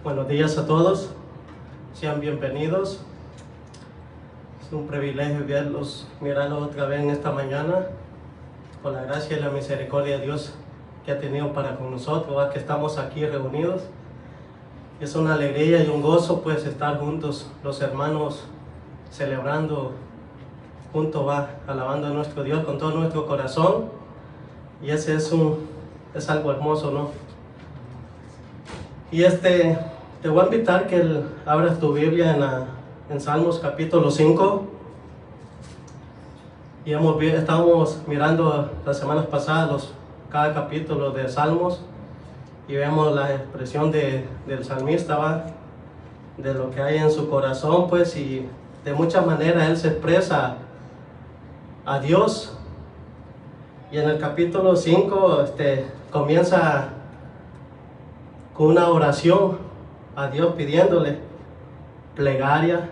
Buenos días a todos, sean bienvenidos. Es un privilegio mirarlos otra vez en esta mañana, con la gracia y la misericordia de Dios que ha tenido para con nosotros, que estamos aquí reunidos. Es una alegría y un gozo pues estar juntos, los hermanos celebrando juntos, alabando a nuestro Dios con todo nuestro corazón, y ese es algo hermoso, ¿no? Y te voy a invitar que abras tu Biblia en Salmos capítulo 5. Y estábamos mirando las semanas pasadas cada capítulo de Salmos, y vemos la expresión del salmista, de lo que hay en su corazón, pues, y de muchas maneras él se expresa a Dios. Y en el capítulo 5 comienza con una oración a Dios, pidiéndole plegaria,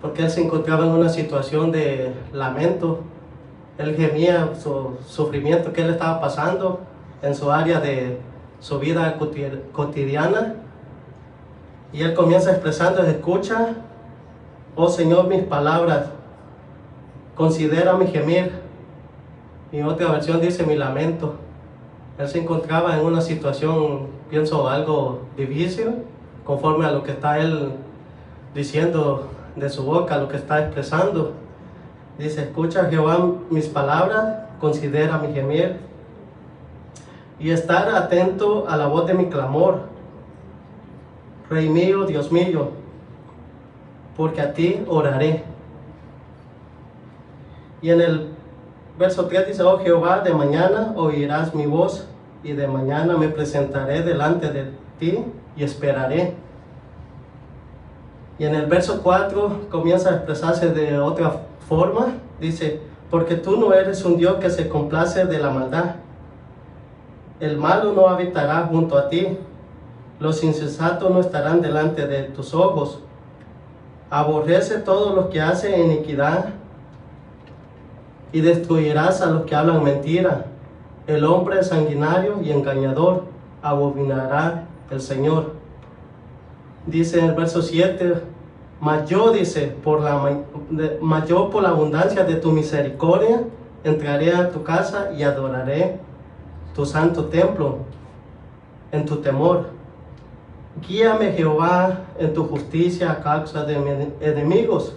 porque él se encontraba en una situación de lamento. Él gemía su sufrimiento que él estaba pasando en su área de su vida cotidiana, y él comienza expresando: escucha, oh Señor, mis palabras, considera mi gemir. Y otra versión dice mi lamento. Él se encontraba en una situación, pienso, algo difícil, conforme a lo que está él diciendo de su boca, lo que está expresando. Dice: escucha, Jehová, mis palabras, considera mi gemir, y estar atento a la voz de mi clamor. Rey mío, Dios mío, porque a ti oraré. Y en el verso 3 dice: oh Jehová, de mañana oirás mi voz, y de mañana me presentaré delante de ti y esperaré. Y en el verso 4 comienza a expresarse de otra forma. Dice: porque tú no eres un Dios que se complace de la maldad. El malo no habitará junto a ti. Los insensatos no estarán delante de tus ojos. Aborrece todos los que hacen iniquidad, y destruirás a los que hablan mentira. El hombre sanguinario y engañador abominará el Señor. Dice en el verso 7: mas yo, dice, por la abundancia de tu misericordia, entraré a tu casa y adoraré tu santo templo en tu temor. Guíame, Jehová, en tu justicia a causa de mis enemigos,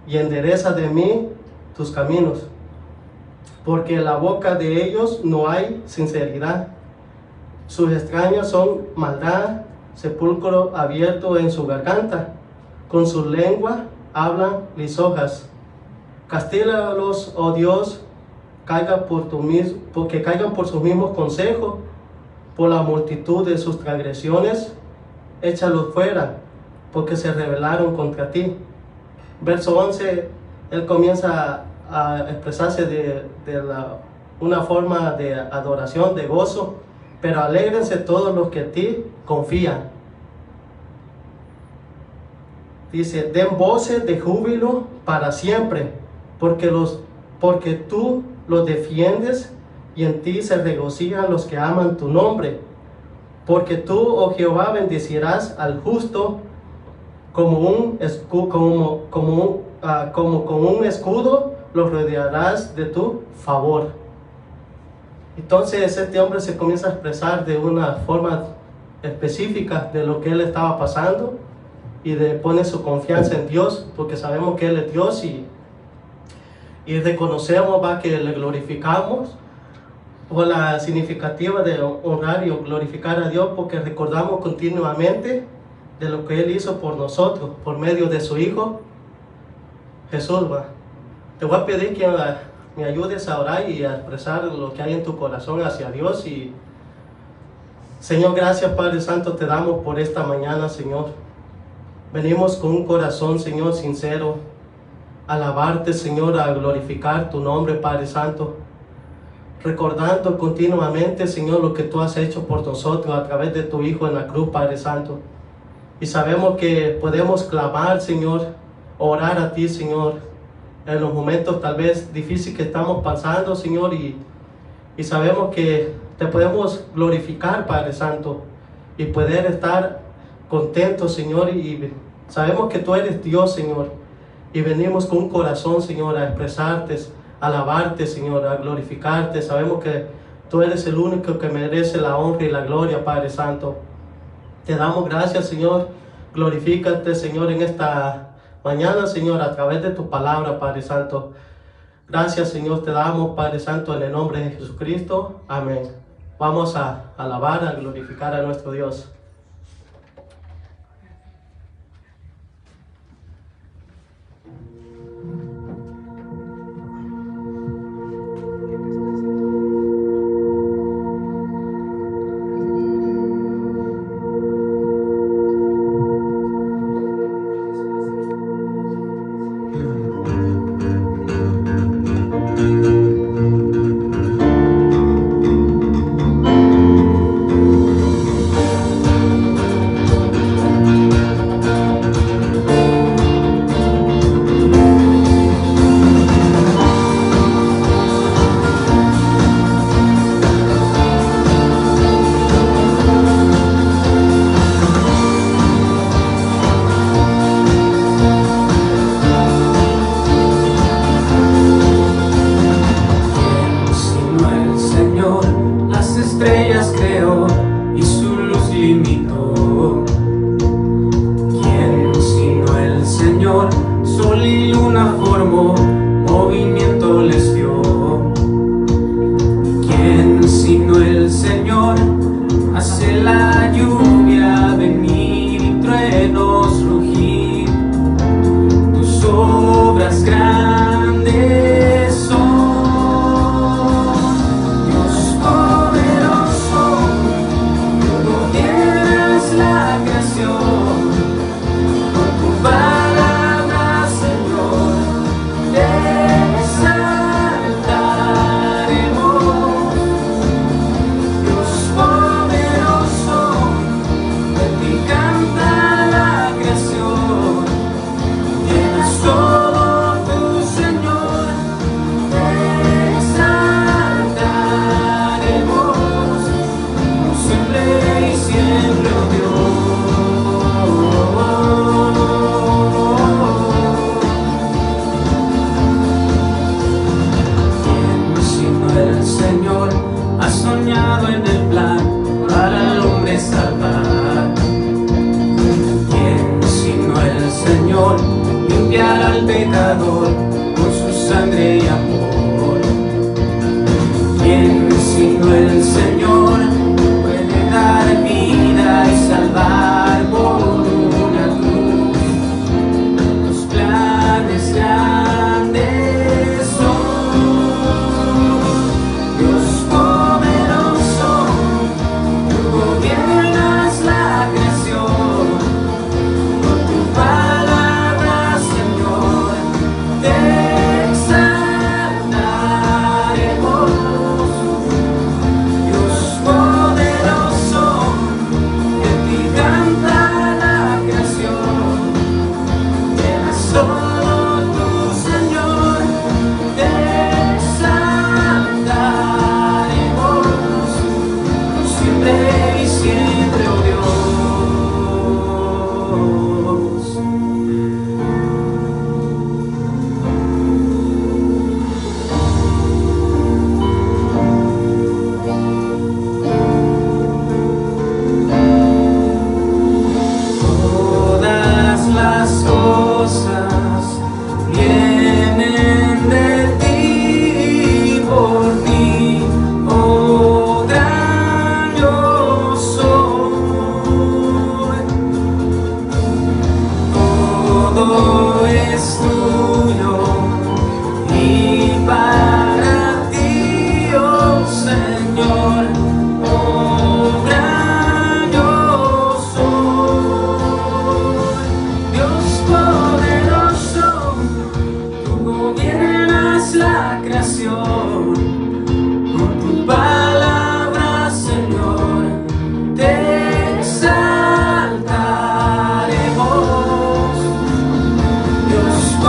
y endereza de mí tus caminos. Porque en la boca de ellos no hay sinceridad. Sus extraños son maldad, sepulcro abierto en su garganta. Con su lengua hablan lisonjas. Castígalos, oh Dios, porque caigan por sus mismos consejos. Por la multitud de sus transgresiones, échalos fuera, porque se rebelaron contra ti. Verso 11, él comienza a expresarse de una forma de adoración, de gozo. Pero alégrense todos los que en ti confían. Dice: den voces de júbilo para siempre, porque tú los defiendes, y en ti se regocijan los que aman tu nombre. Porque tú, oh Jehová, bendecirás al justo como con un escudo, los rodearás de tu favor. Entonces este hombre se comienza a expresar de una forma específica de lo que él estaba pasando, y pone su confianza en Dios, porque sabemos que Él es Dios, y reconocemos que le glorificamos por la significativa de honrar y glorificar a Dios, porque recordamos continuamente de lo que Él hizo por nosotros, por medio de su Hijo Jesús. Te voy a pedir que me ayudes a orar y a expresar lo que hay en tu corazón hacia Dios. Y Señor, gracias Padre Santo te damos por esta mañana, Señor. Venimos con un corazón, Señor, sincero, a alabarte, Señor, a glorificar tu nombre, Padre Santo, recordando continuamente, Señor, lo que tú has hecho por nosotros a través de tu Hijo en la cruz, Padre Santo. Y sabemos que podemos clamar, Señor, orar a ti, Señor, en los momentos tal vez difíciles que estamos pasando, Señor, y sabemos que te podemos glorificar, Padre Santo, y poder estar contentos, Señor, y sabemos que tú eres Dios, Señor, y venimos con un corazón, Señor, a expresarte, a alabarte, Señor, a glorificarte. Sabemos que tú eres el único que merece la honra y la gloria, Padre Santo. Te damos gracias, Señor. Glorifícate, Señor, en esta mañana, Señor, a través de tu palabra, Padre Santo. Gracias, Señor, te damos, Padre Santo, en el nombre de Jesucristo. Amén. Vamos a alabar, a glorificar a nuestro Dios. Dios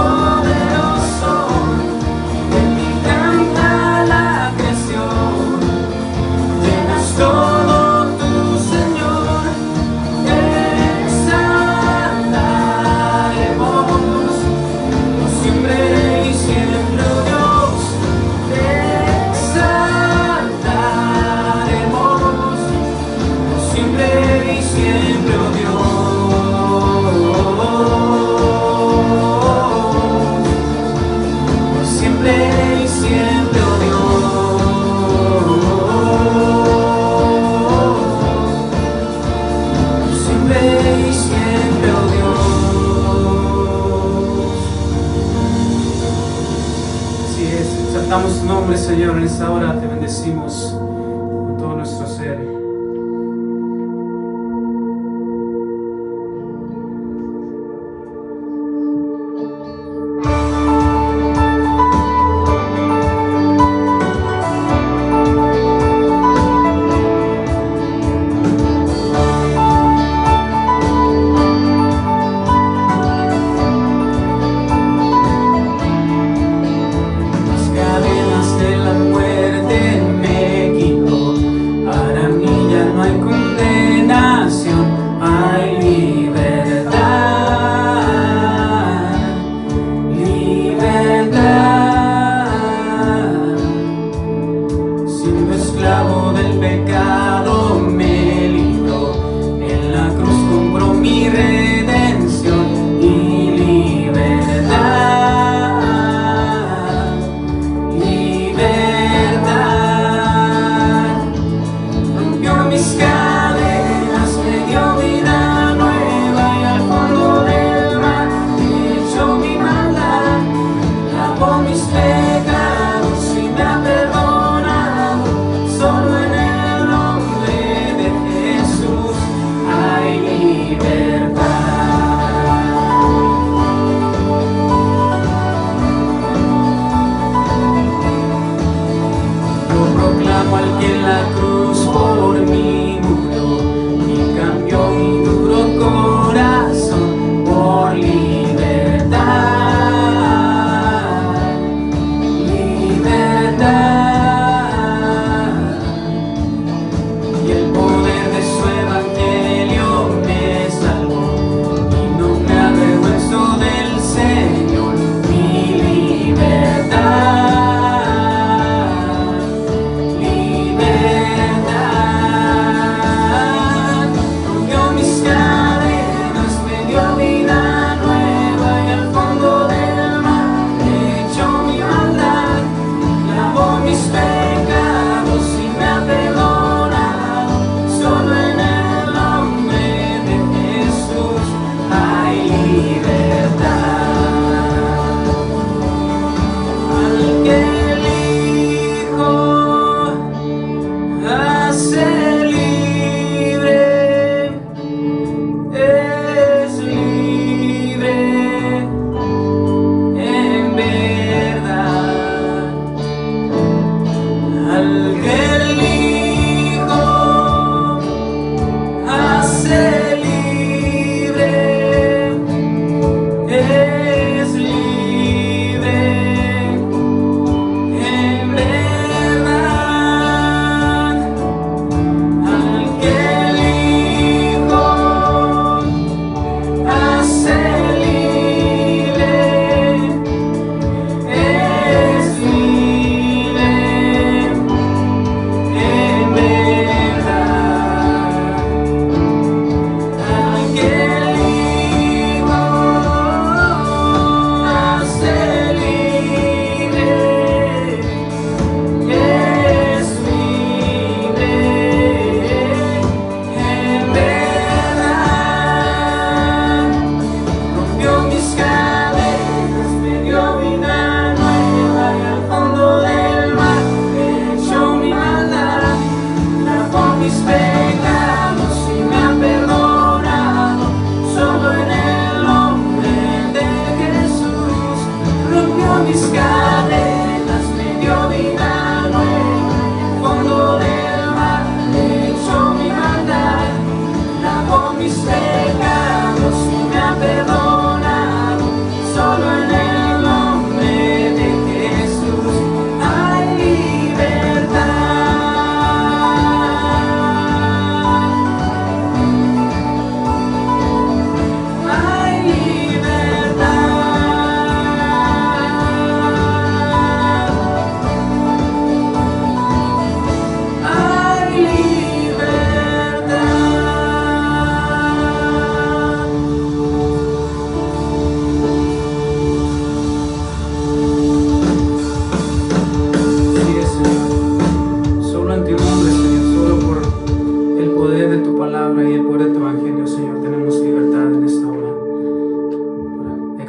poderoso. Exaltamos tu nombre, Señor, en esta hora te bendecimos con todo nuestro ser.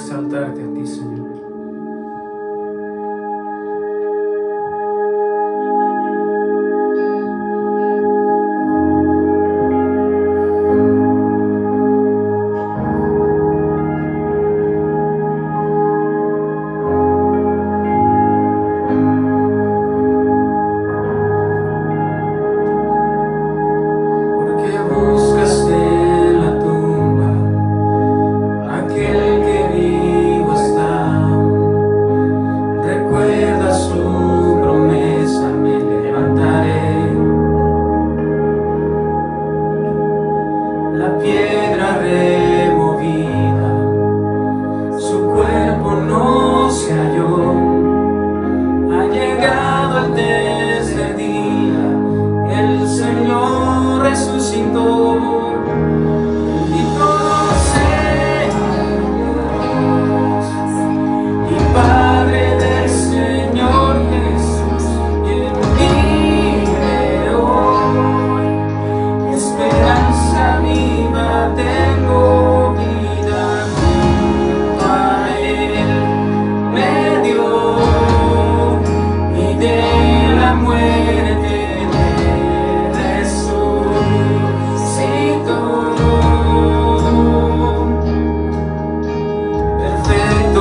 exaltarte a ti, Señor.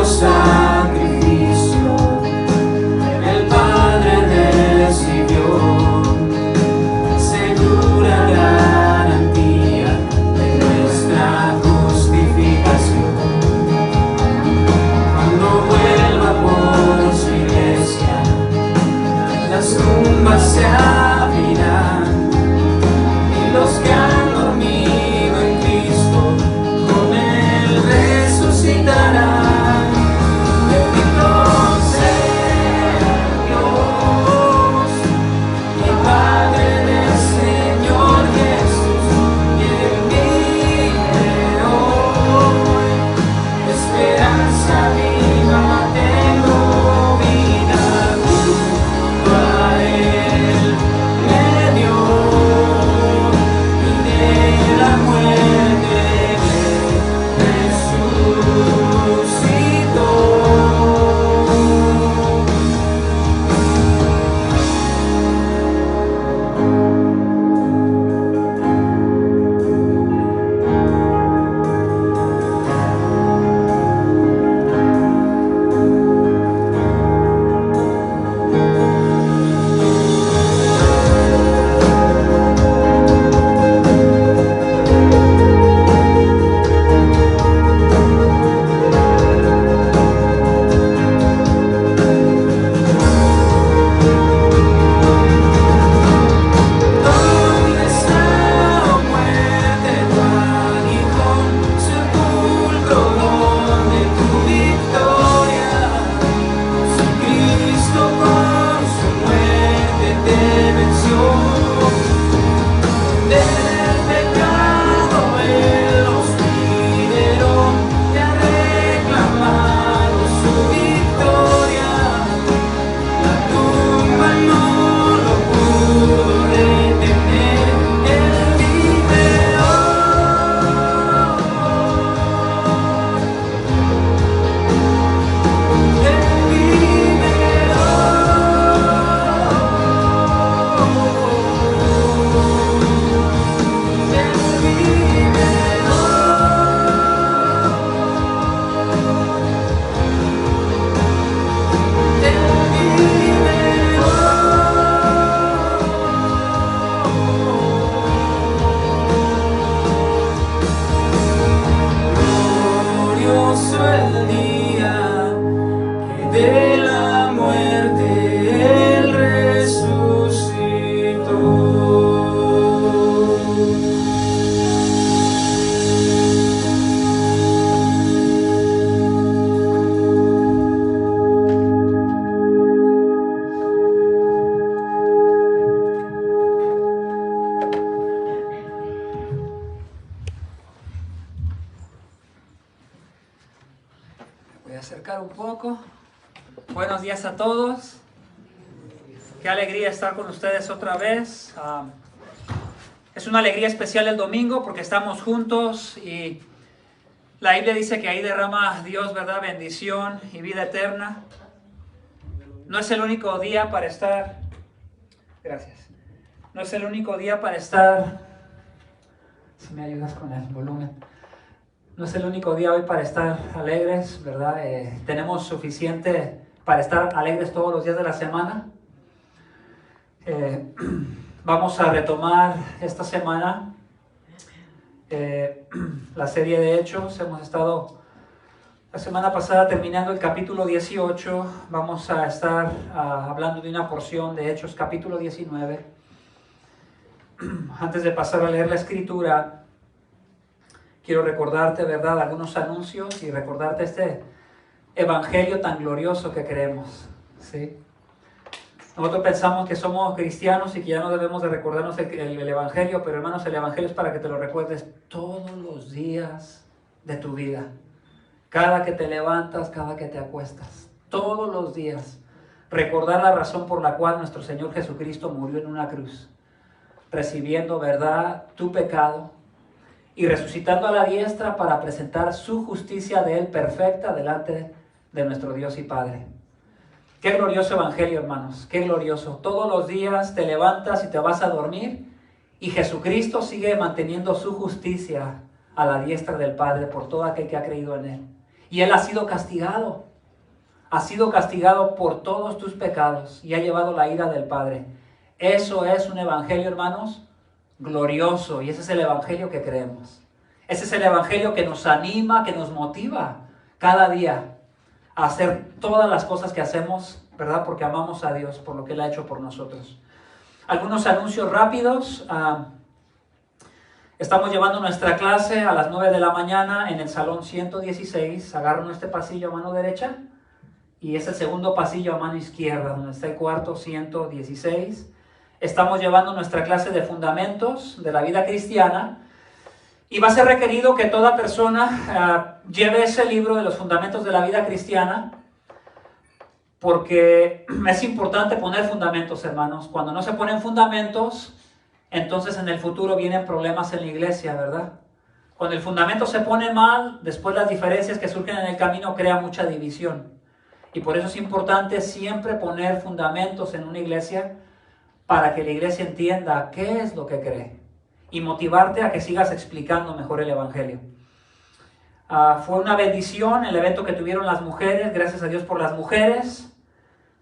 sacrificio que el Padre recibió, segura garantía de nuestra justificación. Cuando vuelva por su iglesia, las tumbas se abrirán y los que han dormido en Cristo con Él resucitarán. Bendito sea Dios, el Padre del Señor Jesús, quien vive hoy. Esperanza viva tengo, vida junto a Él me dio, y de la muerte me resucitó. ¿Dónde está, oh muerte, tu aguijón? Sepulcro, ¿dónde tu victoria? Si Cristo con su muerte te venció, del pecado Él nos liberó, te ha reclamado su victoria. La tumba no lo pudo retener, Él vive hoy. Él vive hoy. Él vive hoy. Él vive hoy. Glorioso el día que de la muerte Él resucitó. Voy a acercar un poco. Buenos días a todos. Qué alegría estar con ustedes otra vez. Es una alegría especial el domingo porque estamos juntos y la Biblia dice que ahí derrama Dios, ¿verdad? Bendición y vida eterna. No es el único día para estar... Gracias. No es el único día para estar... Si me ayudas con el volumen. No es el único día hoy para estar alegres, ¿verdad? Tenemos suficiente para estar alegres todos los días de la semana. Vamos a retomar esta semana la serie de Hechos. Hemos estado la semana pasada terminando el capítulo 18. Vamos a estar hablando de una porción de Hechos capítulo 19. Antes de pasar a leer la escritura, quiero recordarte, ¿verdad?, algunos anuncios y recordarte este evangelio tan glorioso que creemos, ¿sí? Nosotros pensamos que somos cristianos y que ya no debemos de recordarnos el evangelio, pero hermanos, el evangelio es para que te lo recuerdes todos los días de tu vida. Cada que te levantas, cada que te acuestas, todos los días. Recordar la razón por la cual nuestro Señor Jesucristo murió en una cruz, recibiendo, ¿verdad?, tu pecado, y resucitando a la diestra para presentar su justicia de Él perfecta delante de nuestro Dios y Padre. Qué glorioso evangelio, hermanos, qué glorioso. Todos los días te levantas y te vas a dormir y Jesucristo sigue manteniendo su justicia a la diestra del Padre por todo aquel que ha creído en Él. Y Él ha sido castigado. Ha sido castigado por todos tus pecados y ha llevado la ira del Padre. Eso es un evangelio, hermanos, glorioso. Y ese es el evangelio que creemos. Ese es el evangelio que nos anima, que nos motiva cada día a hacer todas las cosas que hacemos, ¿verdad? Porque amamos a Dios por lo que Él ha hecho por nosotros. Algunos anuncios rápidos. Estamos llevando nuestra clase a las 9 de la mañana en el salón 116. Agarran este pasillo a mano derecha y es el segundo pasillo a mano izquierda, donde está el cuarto 116. Estamos llevando nuestra clase de fundamentos de la vida cristiana y va a ser requerido que toda persona lleve ese libro de los fundamentos de la vida cristiana, porque es importante poner fundamentos, hermanos. Cuando no se ponen fundamentos, entonces en el futuro vienen problemas en la iglesia, ¿verdad? Cuando el fundamento se pone mal, después las diferencias que surgen en el camino crean mucha división. Y por eso es importante siempre poner fundamentos en una iglesia para que la iglesia entienda qué es lo que cree y motivarte a que sigas explicando mejor el evangelio. Fue una bendición el evento que tuvieron las mujeres. Gracias a Dios por las mujeres.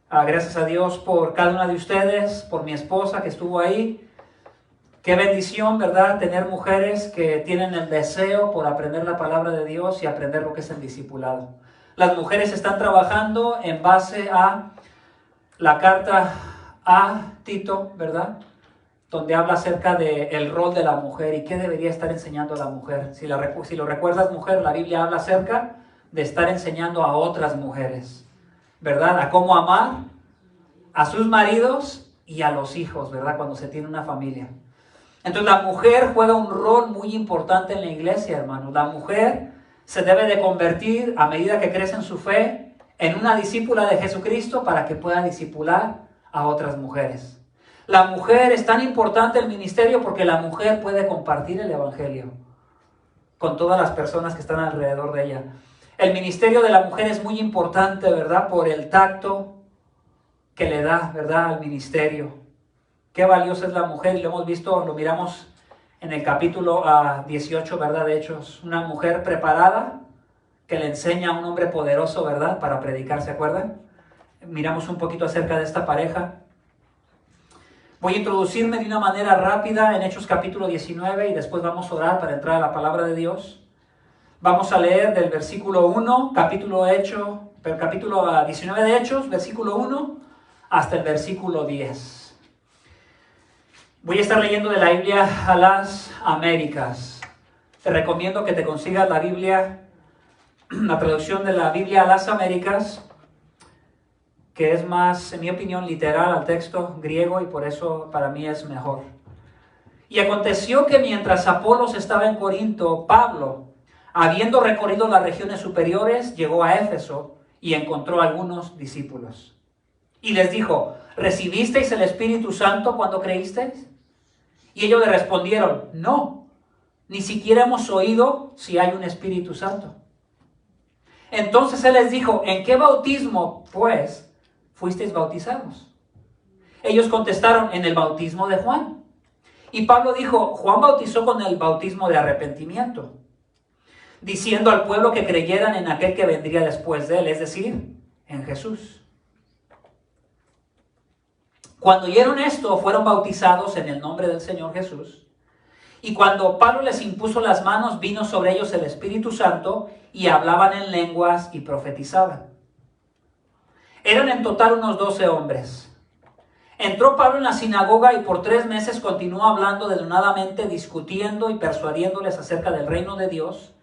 Gracias a Dios por cada una de ustedes, por mi esposa que estuvo ahí. Qué bendición, ¿verdad? Tener mujeres que tienen el deseo por aprender la palabra de Dios y aprender lo que es el discipulado. Las mujeres están trabajando en base a la carta a Tito, ¿verdad? Donde habla acerca del rol de la mujer y qué debería estar enseñando la mujer. Si lo recuerdas, mujer, la Biblia habla acerca de estar enseñando a otras mujeres, ¿verdad? A cómo amar a sus maridos y a los hijos, ¿verdad? Cuando se tiene una familia. Entonces la mujer juega un rol muy importante en la iglesia, hermanos. La mujer se debe de convertir a medida que crece en su fe en una discípula de Jesucristo para que pueda discipular a otras mujeres. La mujer es tan importante el ministerio porque la mujer puede compartir el evangelio con todas las personas que están alrededor de ella. El ministerio de la mujer es muy importante, ¿verdad? Por el tacto que le da, ¿verdad? Al ministerio. Qué valiosa es la mujer, y lo hemos visto, lo miramos en el capítulo 18, ¿verdad? De Hechos, una mujer preparada que le enseña a un hombre poderoso, ¿verdad? Para predicar, ¿se acuerdan? Miramos un poquito acerca de esta pareja. Voy a introducirme de una manera rápida en Hechos capítulo 19 y después vamos a orar para entrar a la palabra de Dios. Vamos a leer del versículo 1, capítulo 19 de Hechos, versículo 1, hasta el versículo 10. Voy a estar leyendo de la Biblia a las Américas. Te recomiendo que te consigas la Biblia, la traducción de la Biblia a las Américas, que es más, en mi opinión, literal al texto griego y por eso para mí es mejor. Y aconteció que mientras Apolos estaba en Corinto, Pablo, habiendo recorrido las regiones superiores, llegó a Éfeso y encontró algunos discípulos. Y les dijo, ¿recibisteis el Espíritu Santo cuando creísteis? Y ellos le respondieron, no, ni siquiera hemos oído si hay un Espíritu Santo. Entonces él les dijo, ¿en qué bautismo, pues, fuisteis bautizados? Ellos contestaron, en el bautismo de Juan. Y Pablo dijo, Juan bautizó con el bautismo de arrepentimiento, diciendo al pueblo que creyeran en aquel que vendría después de él, es decir, en Jesús. Cuando oyeron esto, fueron bautizados en el nombre del Señor Jesús. Y cuando Pablo les impuso las manos, vino sobre ellos el Espíritu Santo y hablaban en lenguas y profetizaban. Eran en total unos 12 hombres. Entró Pablo en la sinagoga y por 3 meses continuó hablando denodadamente, discutiendo y persuadiéndoles acerca del reino de Dios.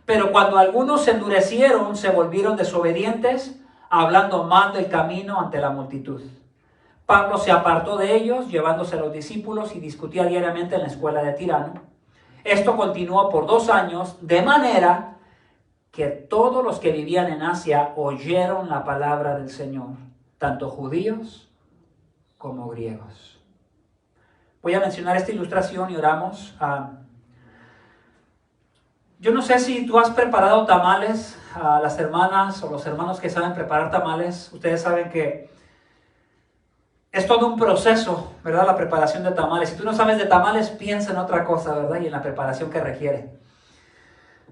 Pero cuando algunos se endurecieron, se volvieron desobedientes, hablando mal del camino ante la multitud. Pablo se apartó de ellos, llevándose a los discípulos, y discutía diariamente en la escuela de Tirano. Esto continuó por 2 años, de manera que todos los que vivían en Asia oyeron la palabra del Señor, tanto judíos como griegos. Voy a mencionar esta ilustración y oramos. Yo no sé si tú has preparado tamales, a las hermanas o los hermanos que saben preparar tamales. Ustedes saben que es todo un proceso, ¿verdad? La preparación de tamales. Si tú no sabes de tamales, piensa en otra cosa, ¿verdad? Y en la preparación que requiere.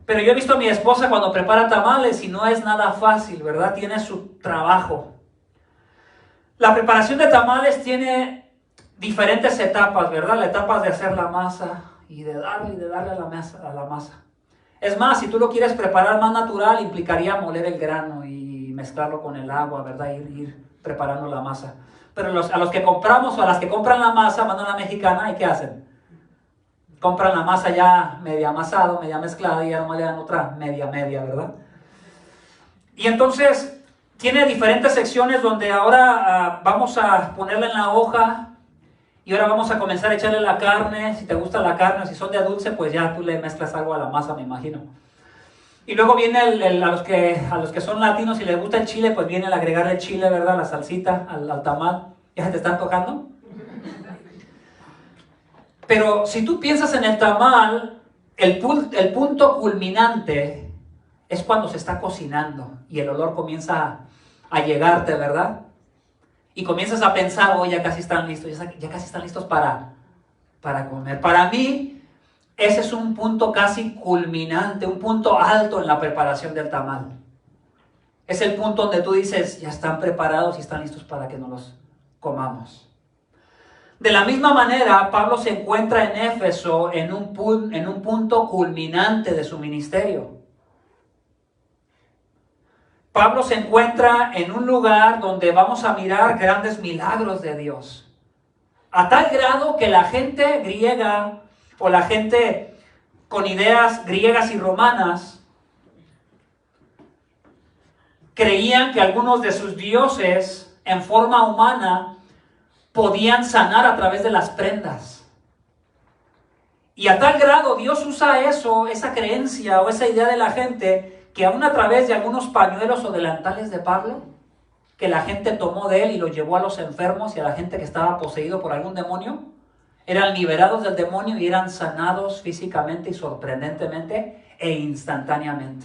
Pero yo he visto a mi esposa cuando prepara tamales y no es nada fácil, ¿verdad? Tiene su trabajo. La preparación de tamales tiene diferentes etapas, ¿verdad? La etapa de hacer la masa y de darle a la masa. Es más, si tú lo quieres preparar más natural, implicaría moler el grano y mezclarlo con el agua, ¿verdad? Ir preparando la masa. Pero a los que compramos o a las que compran la masa, van a la mexicana, ¿y qué hacen? Compran la masa ya media amasado, media mezclada y ya nomás le dan otra media, ¿verdad? Y entonces tiene diferentes secciones donde ahora vamos a ponerla en la hoja y ahora vamos a comenzar a echarle la carne. Si te gusta la carne, si son de dulce, pues ya tú le mezclas algo a la masa, me imagino. Y luego viene a los que son latinos y les gusta el chile, pues viene el agregarle el chile, ¿verdad? La salsita al tamal. ¿Ya se te están tocando? Pero si tú piensas en el tamal, el punto culminante es cuando se está cocinando y el olor comienza a llegarte, ¿verdad? Y comienzas a pensar, oh, ya casi están listos, ya casi están listos para comer. Para mí, ese es un punto casi culminante, un punto alto en la preparación del tamal. Es el punto donde tú dices, ya están preparados y están listos para que nos los comamos. De la misma manera, Pablo se encuentra en Éfeso en un punto culminante de su ministerio. Pablo se encuentra en un lugar donde vamos a mirar grandes milagros de Dios. A tal grado que la gente griega o la gente con ideas griegas y romanas creían que algunos de sus dioses en forma humana podían sanar a través de las prendas. Y a tal grado Dios usa esa creencia o esa idea de la gente, que aún a través de algunos pañuelos o delantales de Pablo, que la gente tomó de él y lo llevó a los enfermos y a la gente que estaba poseído por algún demonio, eran liberados del demonio y eran sanados físicamente y sorprendentemente e instantáneamente.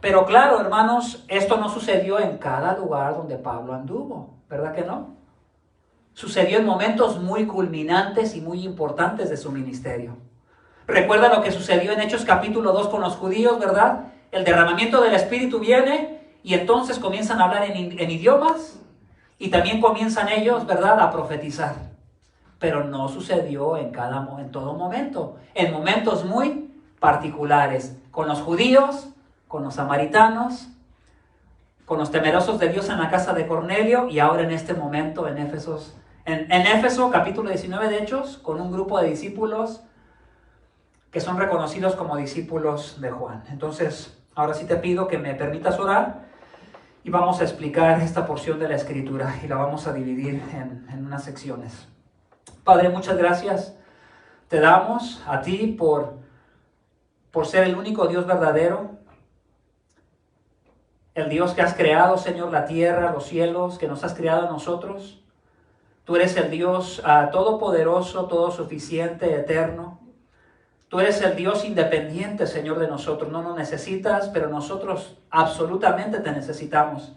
Pero claro, hermanos, esto no sucedió en cada lugar donde Pablo anduvo, ¿verdad que no? Sucedió en momentos muy culminantes y muy importantes de su ministerio. Recuerda lo que sucedió en Hechos capítulo 2 con los judíos, ¿verdad? El derramamiento del Espíritu viene y entonces comienzan a hablar en idiomas y también comienzan ellos, ¿verdad?, a profetizar. Pero no sucedió en todo momento, en momentos muy particulares, con los judíos, con los samaritanos, con los temerosos de Dios en la casa de Cornelio y ahora en este momento en Éfeso, capítulo 19 de Hechos, con un grupo de discípulos que son reconocidos como discípulos de Juan. Entonces, ahora sí te pido que me permitas orar y vamos a explicar esta porción de la Escritura y la vamos a dividir en unas secciones. Padre, muchas gracias te damos a ti por ser el único Dios verdadero, el Dios que has creado, Señor, la tierra, los cielos, que nos has creado a nosotros. Tú eres el Dios todopoderoso, todo suficiente, eterno. Tú eres el Dios independiente, Señor, de nosotros. No nos necesitas, pero nosotros absolutamente te necesitamos.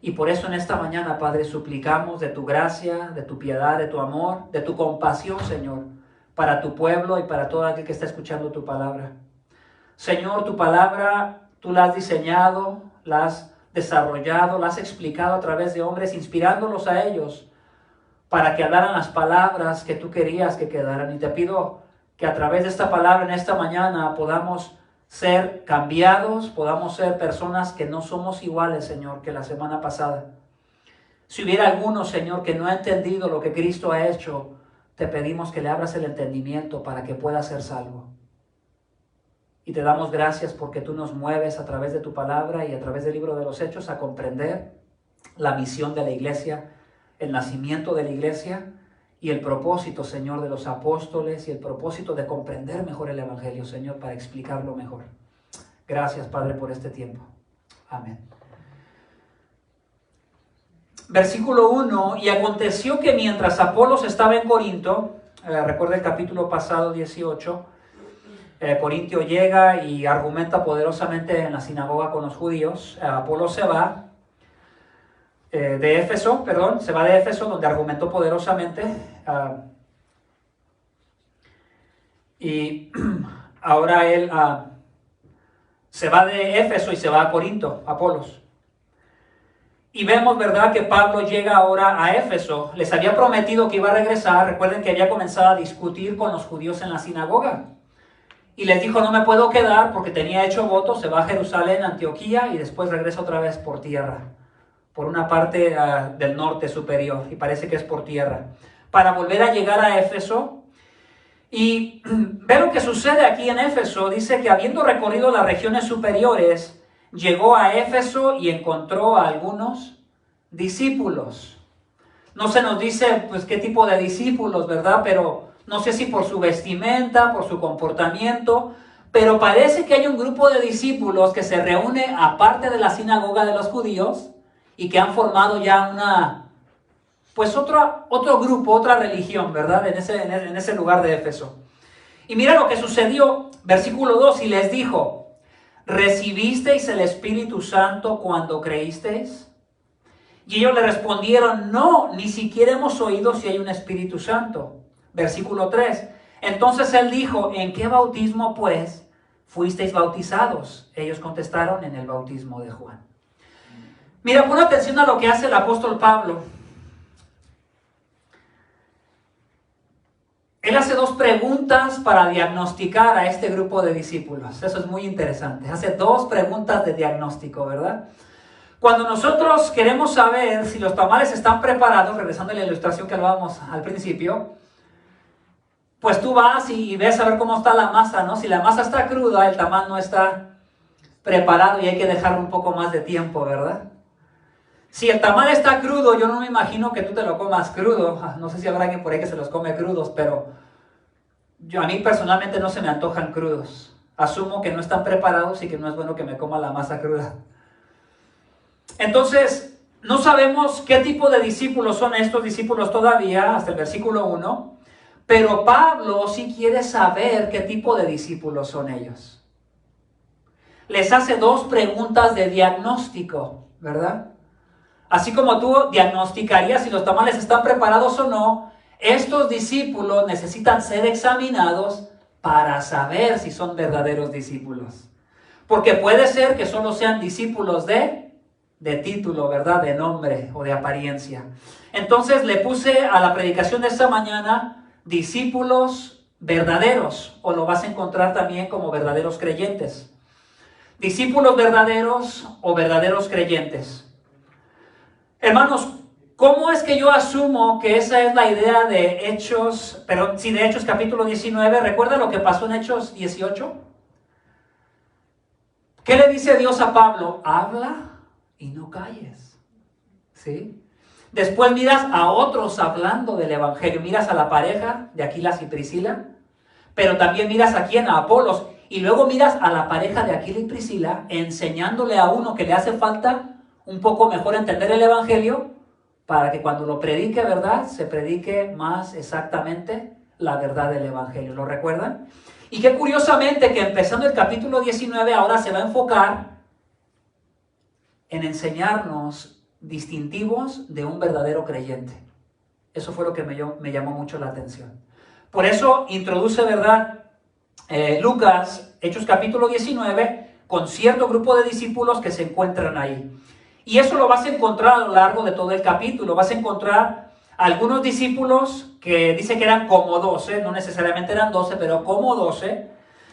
Y por eso en esta mañana, Padre, suplicamos de tu gracia, de tu piedad, de tu amor, de tu compasión, Señor, para tu pueblo y para todo aquel que está escuchando tu palabra. Señor, tu palabra, tú la has diseñado, la has desarrollado, la has explicado a través de hombres, inspirándolos a ellos para que hablaran las palabras que tú querías que quedaran. Y te pido que a través de esta palabra en esta mañana podamos ser cambiados, podamos ser personas que no somos iguales, Señor, que la semana pasada. Si hubiera alguno, Señor, que no ha entendido lo que Cristo ha hecho, te pedimos que le abras el entendimiento para que pueda ser salvo. Y te damos gracias porque tú nos mueves a través de tu palabra y a través del libro de los Hechos a comprender la misión de la iglesia, el nacimiento de la iglesia y el propósito, Señor, de los apóstoles y el propósito de comprender mejor el Evangelio, Señor, para explicarlo mejor. Gracias, Padre, por este tiempo. Amén. Versículo 1, y aconteció que mientras Apolos estaba en Corinto, recuerda el capítulo pasado 18, Corintio llega y argumenta poderosamente en la sinagoga con los judíos. Apolos se va de Éfeso, donde argumentó poderosamente. Y ahora él se va de Éfeso y se va a Corinto, Apolos. Y vemos, ¿verdad?, que Pablo llega ahora a Éfeso. Les había prometido que iba a regresar. Recuerden que había comenzado a discutir con los judíos en la sinagoga. Y les dijo, no me puedo quedar porque tenía hecho voto. Se va a Jerusalén, Antioquía, y después regresa otra vez por tierra. Por una parte del norte superior. Y parece que es por tierra. Para volver a llegar a Éfeso. Y ve lo que sucede aquí en Éfeso. Dice que habiendo recorrido las regiones superiores, llegó a Éfeso y encontró a algunos discípulos. No se nos dice pues qué tipo de discípulos, ¿verdad? Pero no sé si por su vestimenta, por su comportamiento, pero parece que hay un grupo de discípulos que se reúne aparte de la sinagoga de los judíos y que han formado ya otro grupo, otra religión, ¿verdad? En ese lugar de Éfeso. Y mira lo que sucedió, versículo 2, y les dijo, ¿recibisteis el Espíritu Santo cuando creísteis? Y ellos le respondieron, no, ni siquiera hemos oído si hay un Espíritu Santo. Versículo 3, entonces él dijo, ¿en qué bautismo pues fuisteis bautizados? Ellos contestaron, en el bautismo de Juan. Mira, pon atención a lo que hace el apóstol Pablo. Él hace dos preguntas para diagnosticar a este grupo de discípulos. Eso es muy interesante. Hace dos preguntas de diagnóstico, ¿verdad? Cuando nosotros queremos saber si los tamales están preparados, regresando a la ilustración que hablábamos al principio, pues tú vas y ves a ver cómo está la masa, ¿no? Si la masa está cruda, el tamal no está preparado y hay que dejarlo un poco más de tiempo, ¿verdad? Si el tamal está crudo, yo no me imagino que tú te lo comas crudo. No sé si habrá alguien por ahí que se los come crudos, pero a mí personalmente no se me antojan crudos. Asumo que no están preparados y que no es bueno que me coma la masa cruda. Entonces, no sabemos qué tipo de discípulos son estos discípulos todavía, hasta el versículo 1, pero Pablo sí quiere saber qué tipo de discípulos son ellos. Les hace dos preguntas de diagnóstico, ¿verdad? Así como tú diagnosticarías si los tamales están preparados o no, estos discípulos necesitan ser examinados para saber si son verdaderos discípulos. Porque puede ser que solo sean discípulos de título, ¿verdad? De nombre o de apariencia. Entonces le puse a la predicación de esta mañana discípulos verdaderos, o lo vas a encontrar también como verdaderos creyentes. Discípulos verdaderos o verdaderos creyentes. Hermanos, ¿cómo es que yo asumo que esa es la idea de Hechos, pero sí de Hechos capítulo 19? ¿Recuerda lo que pasó en Hechos 18? ¿Qué le dice Dios a Pablo? Habla y no calles. ¿Sí? Después miras a otros hablando del evangelio. Miras a la pareja de Aquilas y Priscila, pero también miras a quién, a Apolos. Y luego miras a la pareja de Aquila y Priscila enseñándole a uno que le hace falta un poco mejor entender el evangelio para que cuando lo predique, ¿verdad?, se predique más exactamente la verdad del evangelio. ¿Lo recuerdan? Y que curiosamente que empezando el capítulo 19 ahora se va a enfocar en enseñarnos distintivos de un verdadero creyente. Eso fue lo que me llamó mucho la atención. Por eso introduce, ¿verdad?, Lucas, Hechos capítulo 19, con cierto grupo de discípulos que se encuentran ahí. Y eso lo vas a encontrar a lo largo de todo el capítulo. Vas a encontrar algunos discípulos que dice que eran como 12, no necesariamente eran 12, pero como 12.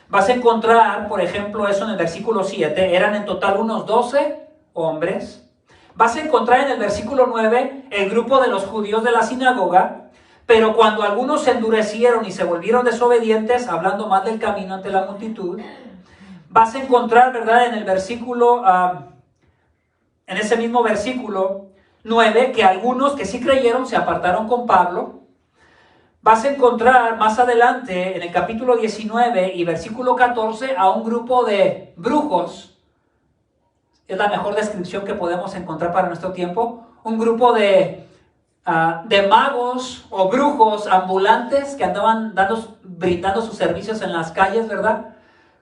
Vas a encontrar, por ejemplo, eso en el versículo 7, eran en total unos 12 hombres. Vas a encontrar en el versículo 9 el grupo de los judíos de la sinagoga, pero cuando algunos se endurecieron y se volvieron desobedientes, hablando más del camino ante la multitud, vas a encontrar, ¿verdad?, en el versículo... en ese mismo versículo 9, que algunos que sí creyeron se apartaron con Pablo. Vas a encontrar más adelante, en el capítulo 19 y versículo 14, a un grupo de brujos. Es la mejor descripción que podemos encontrar para nuestro tiempo. Un grupo de magos o brujos ambulantes que andaban brindando sus servicios en las calles, ¿verdad?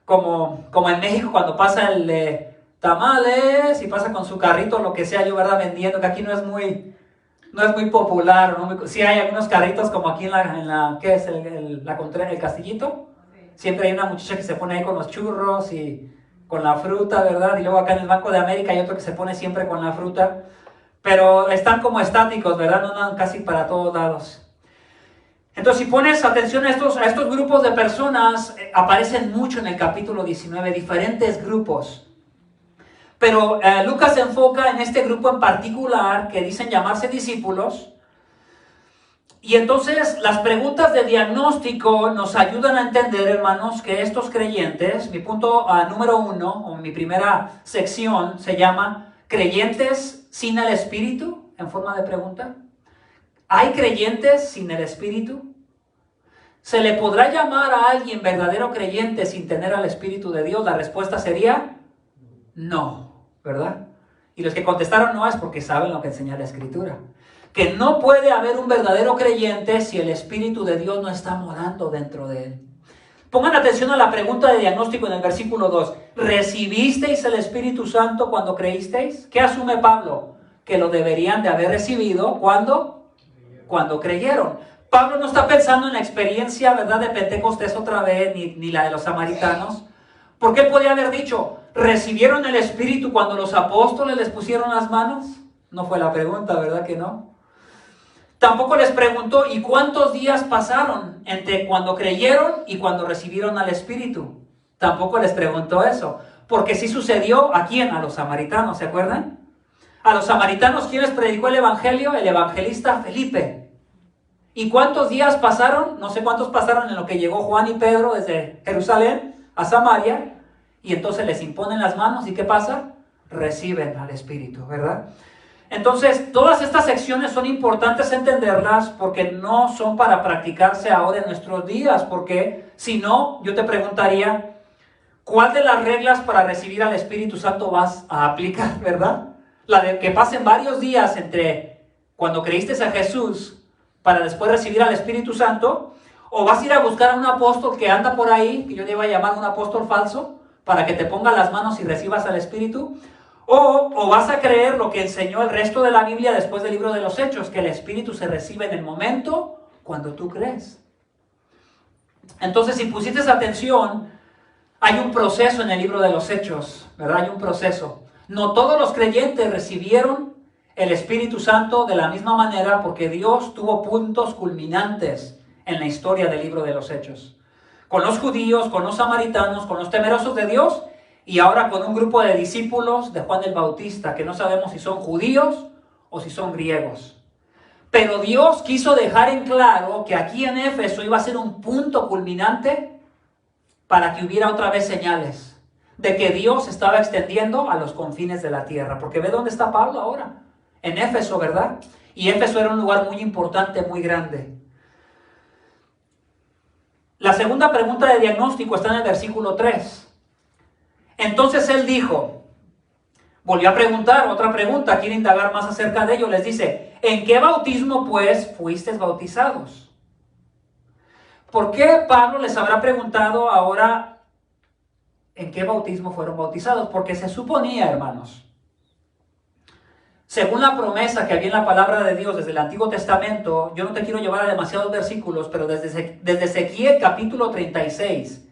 Como en México cuando pasa el... tamales y pasa con su carrito, lo que sea, yo, ¿verdad?, vendiendo, que aquí no es muy popular, ¿no? Sí hay algunos carritos como aquí ¿qué es? El Castillito. Siempre hay una muchacha que se pone ahí con los churros y con la fruta, ¿verdad? Y luego acá en el Banco de América hay otro que se pone siempre con la fruta. Pero están como estáticos, ¿verdad? No andan casi para todos lados. Entonces, si pones atención a estos grupos de personas, aparecen mucho en el capítulo 19, diferentes grupos. Pero Lucas se enfoca en este grupo en particular que dicen llamarse discípulos. Y entonces las preguntas de diagnóstico nos ayudan a entender, hermanos, que estos creyentes, mi punto número 1, o mi primera sección, se llama creyentes sin el Espíritu, en forma de pregunta. ¿Hay creyentes sin el Espíritu? ¿Se le podrá llamar a alguien verdadero creyente sin tener al Espíritu de Dios? La respuesta sería no, ¿verdad? Y los que contestaron no es porque saben lo que enseña la Escritura. Que no puede haber un verdadero creyente si el Espíritu de Dios no está morando dentro de él. Pongan atención a la pregunta de diagnóstico en el versículo 2. ¿Recibisteis el Espíritu Santo cuando creísteis? ¿Qué asume Pablo? Que lo deberían de haber recibido. ¿Cuándo? Cuando creyeron. Pablo no está pensando en la experiencia, ¿verdad?, de Pentecostés otra vez, ni la de los samaritanos. Porque él podía haber dicho, ¿recibieron el Espíritu cuando los apóstoles les pusieron las manos? No fue la pregunta, ¿verdad que no? Tampoco les preguntó, ¿y cuántos días pasaron entre cuando creyeron y cuando recibieron al Espíritu? Tampoco les preguntó eso, porque sí sucedió ¿a quién? A los samaritanos, ¿se acuerdan? A los samaritanos, ¿quién les predicó el Evangelio? El evangelista Felipe. ¿Y cuántos días pasaron? No sé cuántos pasaron en lo que llegó Juan y Pedro desde Jerusalén a Samaria, y entonces les imponen las manos, ¿y qué pasa? Reciben al Espíritu, ¿verdad? Entonces, todas estas secciones son importantes entenderlas porque no son para practicarse ahora en nuestros días, porque si no, yo te preguntaría, ¿cuál de las reglas para recibir al Espíritu Santo vas a aplicar, verdad? La de que pasen varios días entre cuando creíste a Jesús para después recibir al Espíritu Santo, o vas a ir a buscar a un apóstol que anda por ahí, que yo le iba a llamar un apóstol falso, para que te ponga las manos y recibas al Espíritu, o vas a creer lo que enseñó el resto de la Biblia después del libro de los Hechos, que el Espíritu se recibe en el momento cuando tú crees. Entonces, si pusiste atención, hay un proceso en el libro de los Hechos, ¿verdad? Hay un proceso. No todos los creyentes recibieron el Espíritu Santo de la misma manera porque Dios tuvo puntos culminantes en la historia del libro de los Hechos. Con los judíos, con los samaritanos, con los temerosos de Dios, y ahora con un grupo de discípulos de Juan el Bautista, que no sabemos si son judíos o si son griegos. Pero Dios quiso dejar en claro que aquí en Éfeso iba a ser un punto culminante para que hubiera otra vez señales de que Dios estaba extendiendo a los confines de la tierra. Porque ve dónde está Pablo ahora, en Éfeso, ¿verdad? Y Éfeso era un lugar muy importante, muy grande. La segunda pregunta de diagnóstico está en el versículo 3. Entonces él dijo, volvió a preguntar, otra pregunta, quiere indagar más acerca de ello, les dice, ¿en qué bautismo pues fuisteis bautizados? ¿Por qué Pablo les habrá preguntado ahora en qué bautismo fueron bautizados? Porque se suponía, hermanos, según la promesa que había en la palabra de Dios desde el Antiguo Testamento, yo no te quiero llevar a demasiados versículos, pero desde Ezequiel capítulo 36,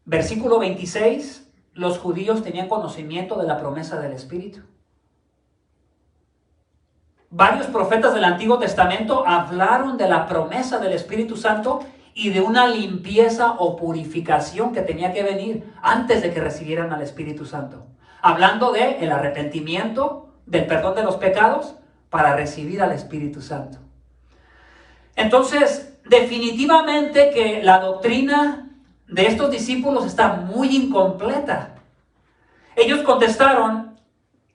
versículo 26, los judíos tenían conocimiento de la promesa del Espíritu. Varios profetas del Antiguo Testamento hablaron de la promesa del Espíritu Santo y de una limpieza o purificación que tenía que venir antes de que recibieran al Espíritu Santo. Hablando de el arrepentimiento, del perdón de los pecados, para recibir al Espíritu Santo. Entonces, definitivamente que la doctrina de estos discípulos está muy incompleta. Ellos contestaron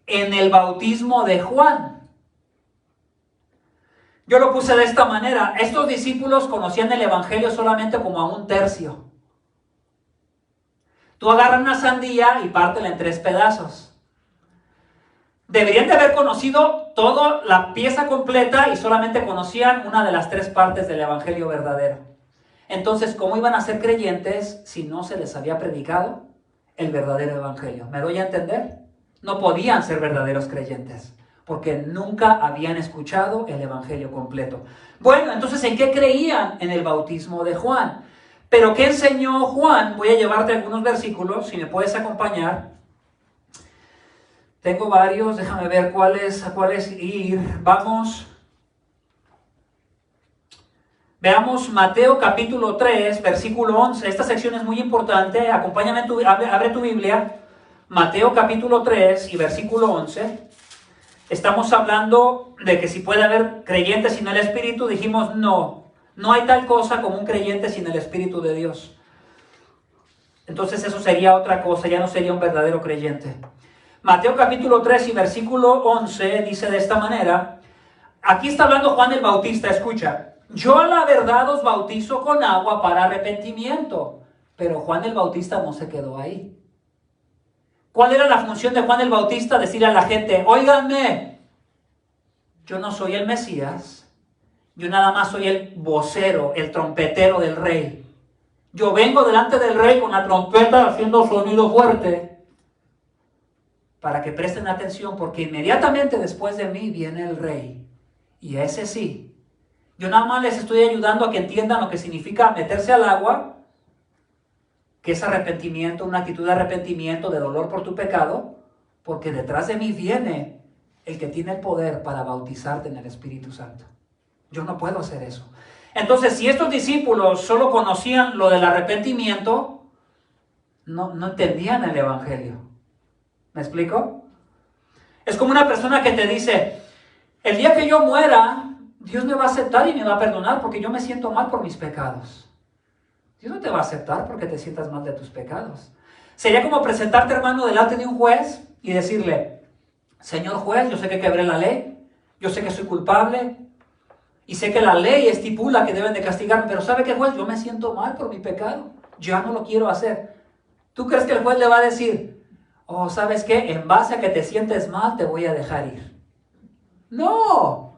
en el bautismo de Juan. Yo lo puse de esta manera. Estos discípulos conocían el Evangelio solamente como a un tercio. Tú agarras una sandía y pártela en 3 pedazos. Deberían de haber conocido toda la pieza completa y solamente conocían una de las 3 partes del Evangelio verdadero. Entonces, ¿cómo iban a ser creyentes si no se les había predicado el verdadero Evangelio? ¿Me doy a entender? No podían ser verdaderos creyentes porque nunca habían escuchado el Evangelio completo. Bueno, entonces, ¿en qué creían? En el bautismo de Juan. Pero ¿qué enseñó Juan? Voy a llevarte algunos versículos, si me puedes acompañar. Tengo varios, déjame ver a cuáles ir. Veamos Mateo capítulo 3, versículo 11. Esta sección es muy importante. Acompáñame, abre tu Biblia. Mateo capítulo 3 y versículo 11. Estamos hablando de que si puede haber creyentes sin el Espíritu. Dijimos no hay tal cosa como un creyente sin el Espíritu de Dios. Entonces eso sería otra cosa, ya no sería un verdadero creyente. Mateo capítulo 3 y versículo 11 dice de esta manera. Aquí está hablando Juan el Bautista, escucha. Yo a la verdad os bautizo con agua para arrepentimiento. Pero Juan el Bautista no se quedó ahí. ¿Cuál era la función de Juan el Bautista? Decirle a la gente, óiganme, yo no soy el Mesías, yo nada más soy el vocero, el trompetero del rey. Yo vengo delante del rey con la trompeta haciendo sonido fuerte para que presten atención, porque inmediatamente después de mí viene el rey. Y ese sí, yo nada más les estoy ayudando a que entiendan lo que significa meterse al agua, que es arrepentimiento, una actitud de arrepentimiento, de dolor por tu pecado, porque detrás de mí viene el que tiene el poder para bautizarte en el Espíritu Santo. Yo no puedo hacer eso. Entonces, si estos discípulos solo conocían lo del arrepentimiento, no entendían el Evangelio. ¿Me explico? Es como una persona que te dice, el día que yo muera, Dios me va a aceptar y me va a perdonar porque yo me siento mal por mis pecados. Dios no te va a aceptar porque te sientas mal de tus pecados. Sería como presentarte, hermano, delante de un juez y decirle, señor juez, yo sé que quebré la ley, yo sé que soy culpable y sé que la ley estipula que deben de castigarme, pero ¿sabe qué, juez? Yo me siento mal por mi pecado, ya no lo quiero hacer. ¿Tú crees que el juez le va a decir, oh, ¿sabes qué? En base a que te sientes mal, te voy a dejar ir? No,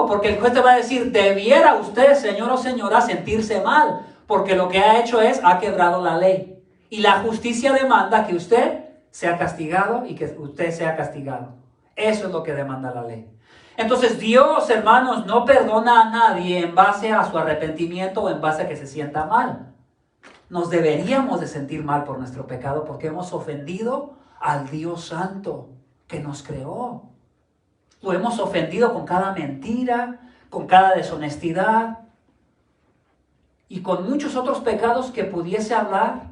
porque el juez te va a decir, debiera usted, señor o señora, sentirse mal, porque lo que ha hecho ha quebrado la ley. Y la justicia demanda que usted sea castigado y que usted sea castigado. Eso es lo que demanda la ley. Entonces Dios, hermanos, no perdona a nadie en base a su arrepentimiento o en base a que se sienta mal. Nos deberíamos de sentir mal por nuestro pecado porque hemos ofendido al Dios Santo que nos creó. Lo hemos ofendido con cada mentira, con cada deshonestidad y con muchos otros pecados que pudiese hablar,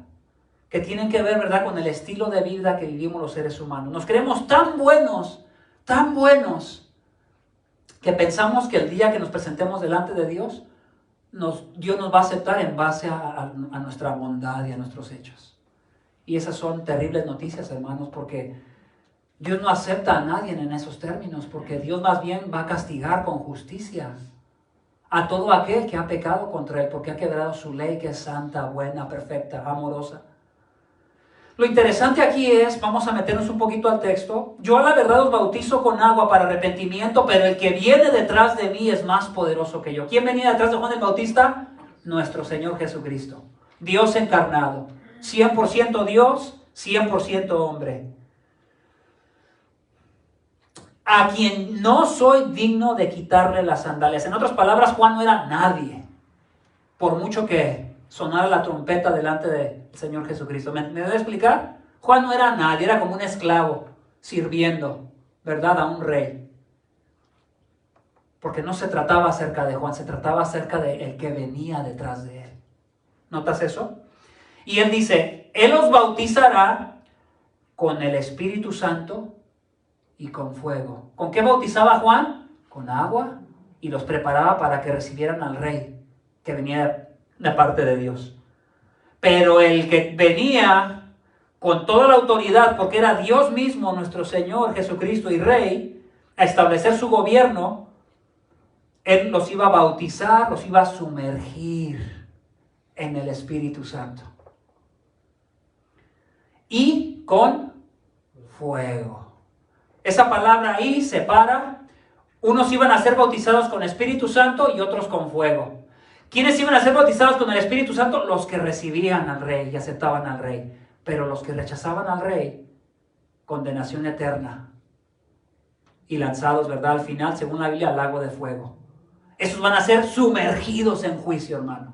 que tienen que ver, ¿verdad?, con el estilo de vida que vivimos los seres humanos. Nos creemos tan buenos, que pensamos que el día que nos presentemos delante de Dios, Dios nos va a aceptar en base a nuestra bondad y a nuestros hechos. Y esas son terribles noticias, hermanos, porque Dios no acepta a nadie en esos términos, porque Dios más bien va a castigar con justicia a todo aquel que ha pecado contra Él, porque ha quebrado su ley que es santa, buena, perfecta, amorosa. Lo interesante aquí es, vamos a meternos un poquito al texto, yo a la verdad os bautizo con agua para arrepentimiento, pero el que viene detrás de mí es más poderoso que yo. ¿Quién venía detrás de Juan el Bautista? Nuestro Señor Jesucristo, Dios encarnado, 100% Dios, 100% hombre. A quien no soy digno de quitarle las sandalias. En otras palabras, Juan no era nadie, por mucho que sonara la trompeta delante del Señor Jesucristo. ¿Me debo explicar? Juan no era nadie, era como un esclavo sirviendo, ¿verdad?, a un rey. Porque no se trataba acerca de Juan, se trataba acerca de el que venía detrás de él. ¿Notas eso? Y él dice, Él os bautizará con el Espíritu Santo y con fuego. ¿Con qué bautizaba Juan? Con agua, y los preparaba para que recibieran al rey que venía de parte de Dios. Pero el que venía con toda la autoridad, porque era Dios mismo, nuestro Señor Jesucristo y Rey, a establecer su gobierno, Él los iba a bautizar, los iba a sumergir en el Espíritu Santo. Y con fuego. Esa palabra ahí separa. Unos iban a ser bautizados con Espíritu Santo y otros con fuego. ¿Quiénes iban a ser bautizados con el Espíritu Santo? Los que recibían al Rey y aceptaban al Rey. Pero los que rechazaban al Rey, condenación eterna. Y lanzados, ¿verdad?, al final, según la Biblia, al lago de fuego. Esos van a ser sumergidos en juicio, hermano.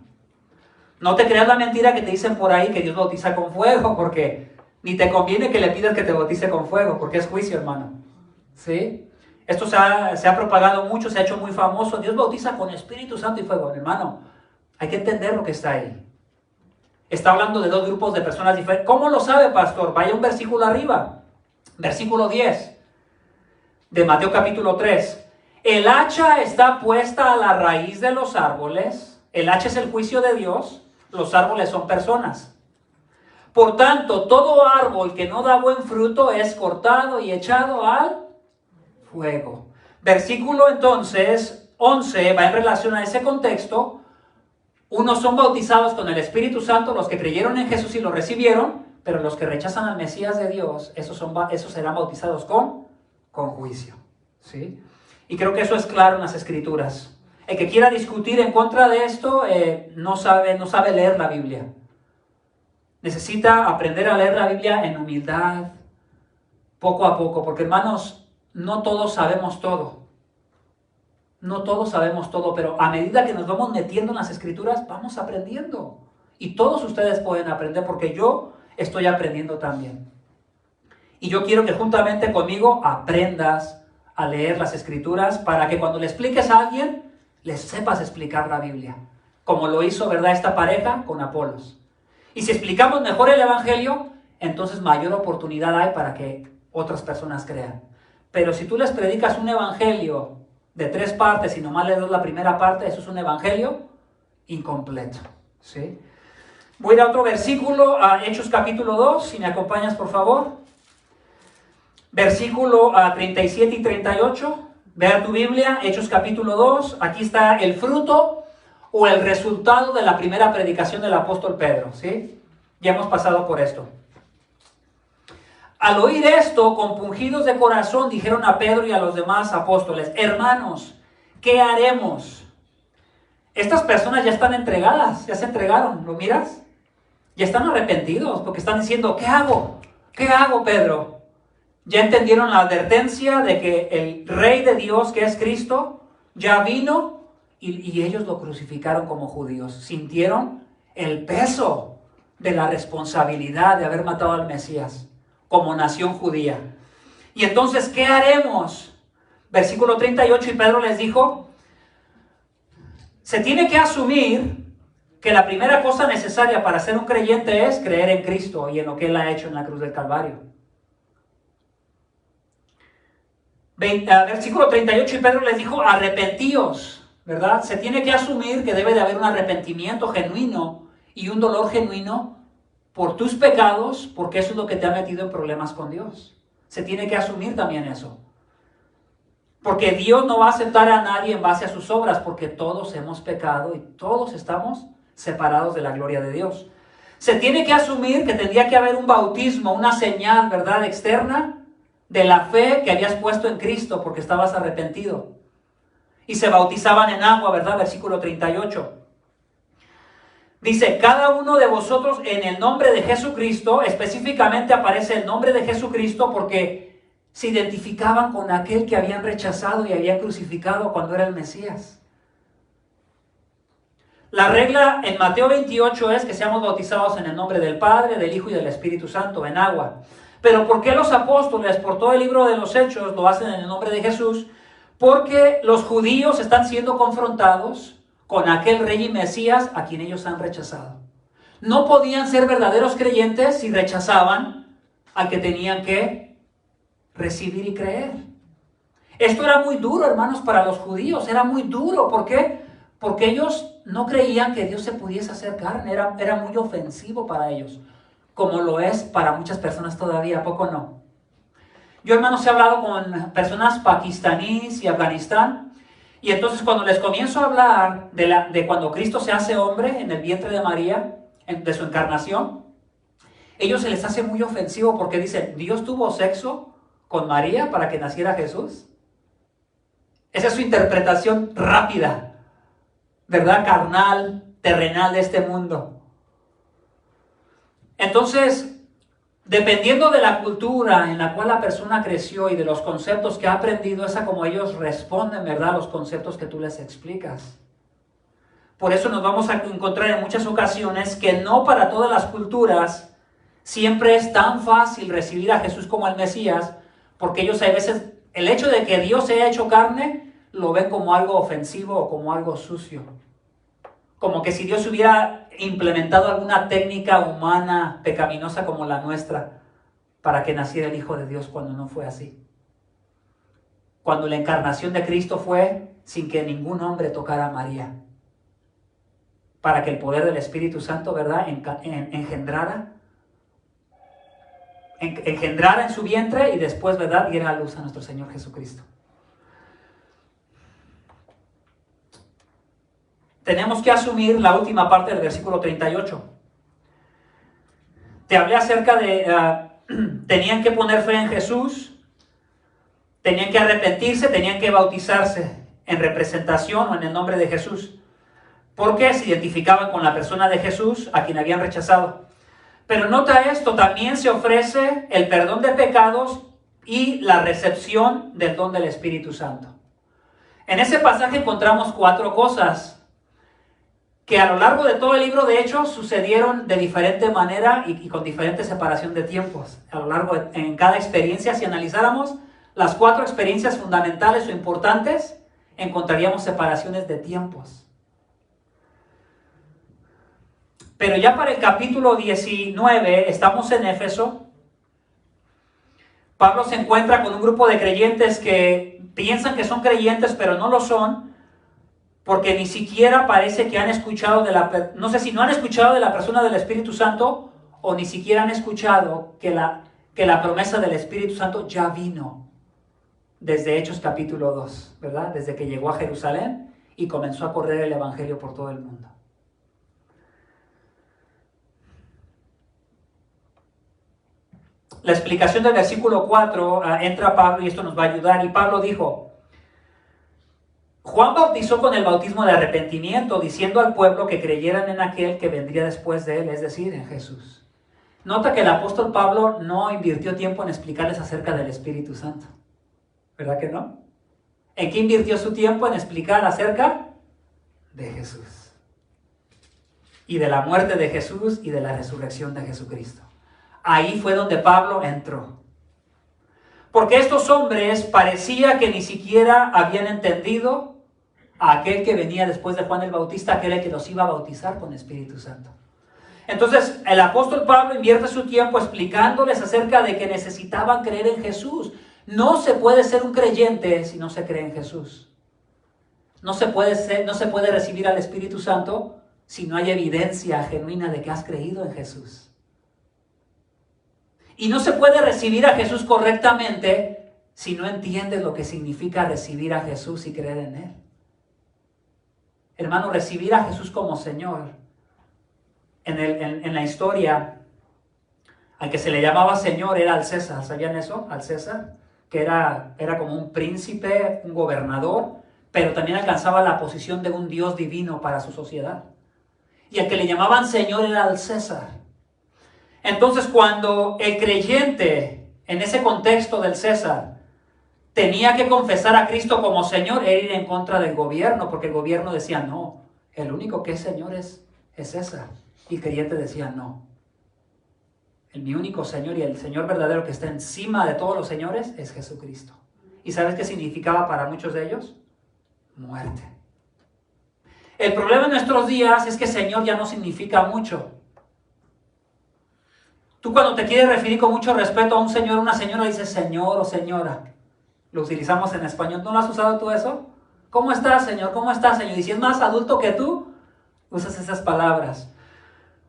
No te creas la mentira que te dicen por ahí que Dios bautiza con fuego, porque ni te conviene que le pidas que te bautice con fuego, porque es juicio, hermano. ¿Sí? Esto se ha propagado mucho, se ha hecho muy famoso. Dios bautiza con Espíritu Santo y fuego. Hermano, hay que entender lo que está ahí. Está hablando de dos grupos de personas diferentes. ¿Cómo lo sabe, pastor? Vaya un versículo arriba. Versículo 10 de Mateo capítulo 3. El hacha está puesta a la raíz de los árboles. El hacha es el juicio de Dios. Los árboles son personas. Por tanto, todo árbol que no da buen fruto es cortado y echado al fuego. Versículo entonces 11 va en relación a ese contexto. Unos son bautizados con el Espíritu Santo, los que creyeron en Jesús y lo recibieron, pero los que rechazan al Mesías de Dios, esos serán bautizados con juicio. ¿Sí? Y creo que eso es claro en las Escrituras. El que quiera discutir en contra de esto no sabe leer la Biblia. Necesita aprender a leer la Biblia en humildad, poco a poco, porque hermanos, no todos sabemos todo. No todos sabemos todo, pero a medida que nos vamos metiendo en las Escrituras, vamos aprendiendo. Y todos ustedes pueden aprender, porque yo estoy aprendiendo también. Y yo quiero que juntamente conmigo aprendas a leer las Escrituras para que cuando le expliques a alguien, les sepas explicar la Biblia. Como lo hizo, ¿verdad?, esta pareja con Apolos. Y si explicamos mejor el Evangelio, entonces mayor oportunidad hay para que otras personas crean. Pero si tú les predicas un Evangelio de 3 partes y nomás le das la primera parte, eso es un evangelio incompleto. ¿Sí? Voy a ir a otro versículo, a Hechos capítulo 2, si me acompañas por favor. Versículo 37 y 38. Vea tu Biblia, Hechos capítulo 2. Aquí está el fruto o el resultado de la primera predicación del apóstol Pedro. ¿Sí? Ya hemos pasado por esto. Al oír esto, compungidos de corazón, dijeron a Pedro y a los demás apóstoles: hermanos, ¿qué haremos? Estas personas ya están entregadas, ya se entregaron, ¿lo miras? Ya están arrepentidos porque están diciendo: ¿qué hago? ¿Qué hago, Pedro? Ya entendieron la advertencia de que el Rey de Dios, que es Cristo, ya vino y ellos lo crucificaron como judíos. Sintieron el peso de la responsabilidad de haber matado al Mesías como nación judía. Y entonces, ¿qué haremos? Versículo 38, y Pedro les dijo: se tiene que asumir que la primera cosa necesaria para ser un creyente es creer en Cristo y en lo que Él ha hecho en la cruz del Calvario. Versículo 38, y Pedro les dijo: arrepentíos, ¿verdad? Se tiene que asumir que debe de haber un arrepentimiento genuino y un dolor genuino por tus pecados, porque eso es lo que te ha metido en problemas con Dios. Se tiene que asumir también eso. Porque Dios no va a aceptar a nadie en base a sus obras, porque todos hemos pecado y todos estamos separados de la gloria de Dios. Se tiene que asumir que tendría que haber un bautismo, una señal, ¿verdad?, externa de la fe que habías puesto en Cristo porque estabas arrepentido. Y se bautizaban en agua, ¿verdad? Versículo 38. Dice: cada uno de vosotros en el nombre de Jesucristo. Específicamente aparece el nombre de Jesucristo porque se identificaban con aquel que habían rechazado y habían crucificado cuando era el Mesías. La regla en Mateo 28 es que seamos bautizados en el nombre del Padre, del Hijo y del Espíritu Santo, en agua. Pero ¿por qué los apóstoles, por todo el libro de los Hechos, lo hacen en el nombre de Jesús? Porque los judíos están siendo confrontados con aquel rey y Mesías a quien ellos han rechazado. No podían ser verdaderos creyentes si rechazaban al que tenían que recibir y creer. Esto era muy duro, hermanos, para los judíos. Era muy duro. ¿Por qué? Porque ellos no creían que Dios se pudiese hacer carne. Era muy ofensivo para ellos, como lo es para muchas personas todavía. ¿A poco no? Yo, hermanos, he hablado con personas pakistaníes y Afganistán. Y entonces cuando les comienzo a hablar de cuando Cristo se hace hombre en el vientre de María, de su encarnación, ellos se les hace muy ofensivo porque dicen: ¿Dios tuvo sexo con María para que naciera Jesús? Esa es su interpretación rápida, ¿verdad? Carnal, terrenal de este mundo. Entonces, dependiendo de la cultura en la cual la persona creció y de los conceptos que ha aprendido, es a como ellos responden, ¿verdad?, a los conceptos que tú les explicas. Por eso nos vamos a encontrar en muchas ocasiones que no para todas las culturas siempre es tan fácil recibir a Jesús como el Mesías, porque ellos a veces, el hecho de que Dios se haya hecho carne, lo ven como algo ofensivo o como algo sucio. Como que si Dios hubiera implementado alguna técnica humana pecaminosa como la nuestra para que naciera el Hijo de Dios, cuando no fue así. Cuando la encarnación de Cristo fue sin que ningún hombre tocara a María, para que el poder del Espíritu Santo, ¿verdad?, engendrara en su vientre y después, ¿verdad?, diera a luz a nuestro Señor Jesucristo. Tenemos que asumir la última parte del versículo 38. Te hablé acerca de, tenían que poner fe en Jesús, tenían que arrepentirse, tenían que bautizarse en representación o en el nombre de Jesús, porque se identificaban con la persona de Jesús a quien habían rechazado. Pero nota esto, también se ofrece el perdón de pecados y la recepción del don del Espíritu Santo. En ese pasaje encontramos 4 cosas que a lo largo de todo el libro de Hechos sucedieron de diferente manera y con diferente separación de tiempos. A lo largo en cada experiencia, si analizáramos las 4 experiencias fundamentales o importantes, encontraríamos separaciones de tiempos. Pero ya para el capítulo 19, estamos en Éfeso. Pablo se encuentra con un grupo de creyentes que piensan que son creyentes, pero no lo son, porque ni siquiera parece que han escuchado no sé si no han escuchado de la persona del Espíritu Santo, o ni siquiera han escuchado que la promesa del Espíritu Santo ya vino desde Hechos capítulo 2, ¿verdad? Desde que llegó a Jerusalén y comenzó a correr el Evangelio por todo el mundo. La explicación del versículo 4, entra Pablo y esto nos va a ayudar. Y Pablo dijo: Juan bautizó con el bautismo de arrepentimiento, diciendo al pueblo que creyeran en aquel que vendría después de él, es decir, en Jesús. Nota que el apóstol Pablo no invirtió tiempo en explicarles acerca del Espíritu Santo. ¿Verdad que no? ¿En qué invirtió su tiempo? En explicar acerca de Jesús. Y de la muerte de Jesús y de la resurrección de Jesucristo. Ahí fue donde Pablo entró. Porque estos hombres parecía que ni siquiera habían entendido a aquel que venía después de Juan el Bautista, aquel que los iba a bautizar con Espíritu Santo. Entonces el apóstol Pablo invierte su tiempo explicándoles acerca de que necesitaban creer en Jesús. No se puede ser un creyente si no se cree en Jesús. No se puede recibir al Espíritu Santo si no hay evidencia genuina de que has creído en Jesús. Y no se puede recibir a Jesús correctamente si no entiendes lo que significa recibir a Jesús y creer en Él. Hermano, recibir a Jesús como Señor. En la historia, al que se le llamaba Señor era al César. ¿Sabían eso? Al César, que era como un príncipe, un gobernador, pero también alcanzaba la posición de un Dios divino para su sociedad. Y al que le llamaban Señor era al César. Entonces, cuando el creyente, en ese contexto del César, tenía que confesar a Cristo como Señor, era ir en contra del gobierno, porque el gobierno decía, no, el único que es Señor es César. Y el creyente decía, no, mi único Señor y el Señor verdadero que está encima de todos los señores es Jesucristo. ¿Y sabes qué significaba para muchos de ellos? Muerte. El problema en nuestros días es que Señor ya no significa mucho. Tú cuando te quieres referir con mucho respeto a un señor o una señora, dices señor o señora. Lo utilizamos en español. ¿No lo has usado tú eso? ¿Cómo estás, señor? ¿Cómo estás, señor? Y si es más adulto que tú, usas esas palabras.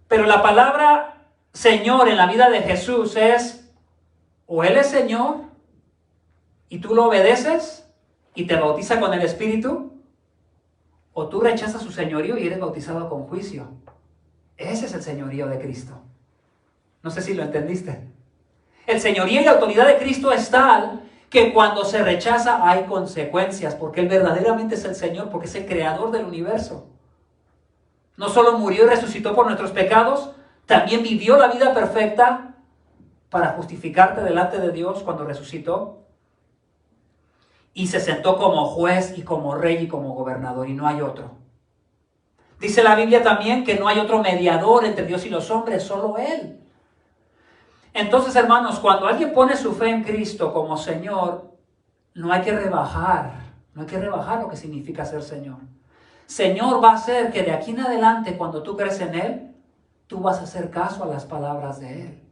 Pero la palabra Señor en la vida de Jesús es, o Él es Señor y tú lo obedeces y te bautiza con el Espíritu, o tú rechazas su señorío y eres bautizado con juicio. Ese es el señorío de Cristo. No sé si lo entendiste. El señorío y la autoridad de Cristo es tal que cuando se rechaza hay consecuencias, porque Él verdaderamente es el Señor, porque es el creador del universo. No solo murió y resucitó por nuestros pecados, también vivió la vida perfecta para justificarte delante de Dios cuando resucitó. Y se sentó como juez y como rey y como gobernador, y no hay otro. Dice la Biblia también que no hay otro mediador entre Dios y los hombres, solo Él. Entonces, hermanos, cuando alguien pone su fe en Cristo como Señor, no hay que rebajar lo que significa ser Señor. Señor va a ser que de aquí en adelante, cuando tú crees en Él, tú vas a hacer caso a las palabras de Él.